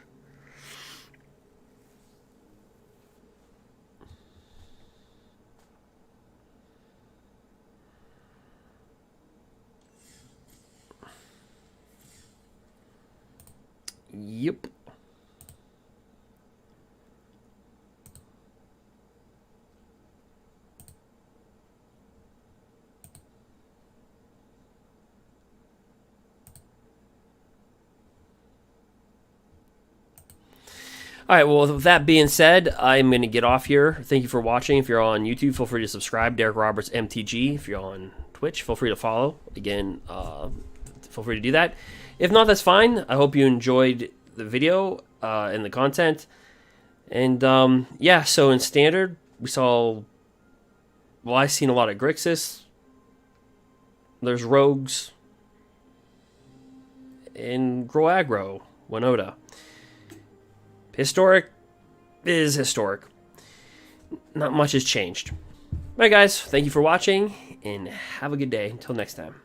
Yep. All right, well, with that being said, I'm going to get off here. Thank you for watching. If you're on YouTube, feel free to subscribe. Derek Roberts MTG. If you're on Twitch, feel free to follow. Again, feel free to do that. If not, that's fine. I hope you enjoyed the video and the content. And, yeah, so in Standard, we saw... Well, I've seen a lot of Grixis. There's Rogues. And Grow Aggro, Winota. Historic is historic. Not much has changed. All right, guys. Thank you for watching, and have a good day. Until next time.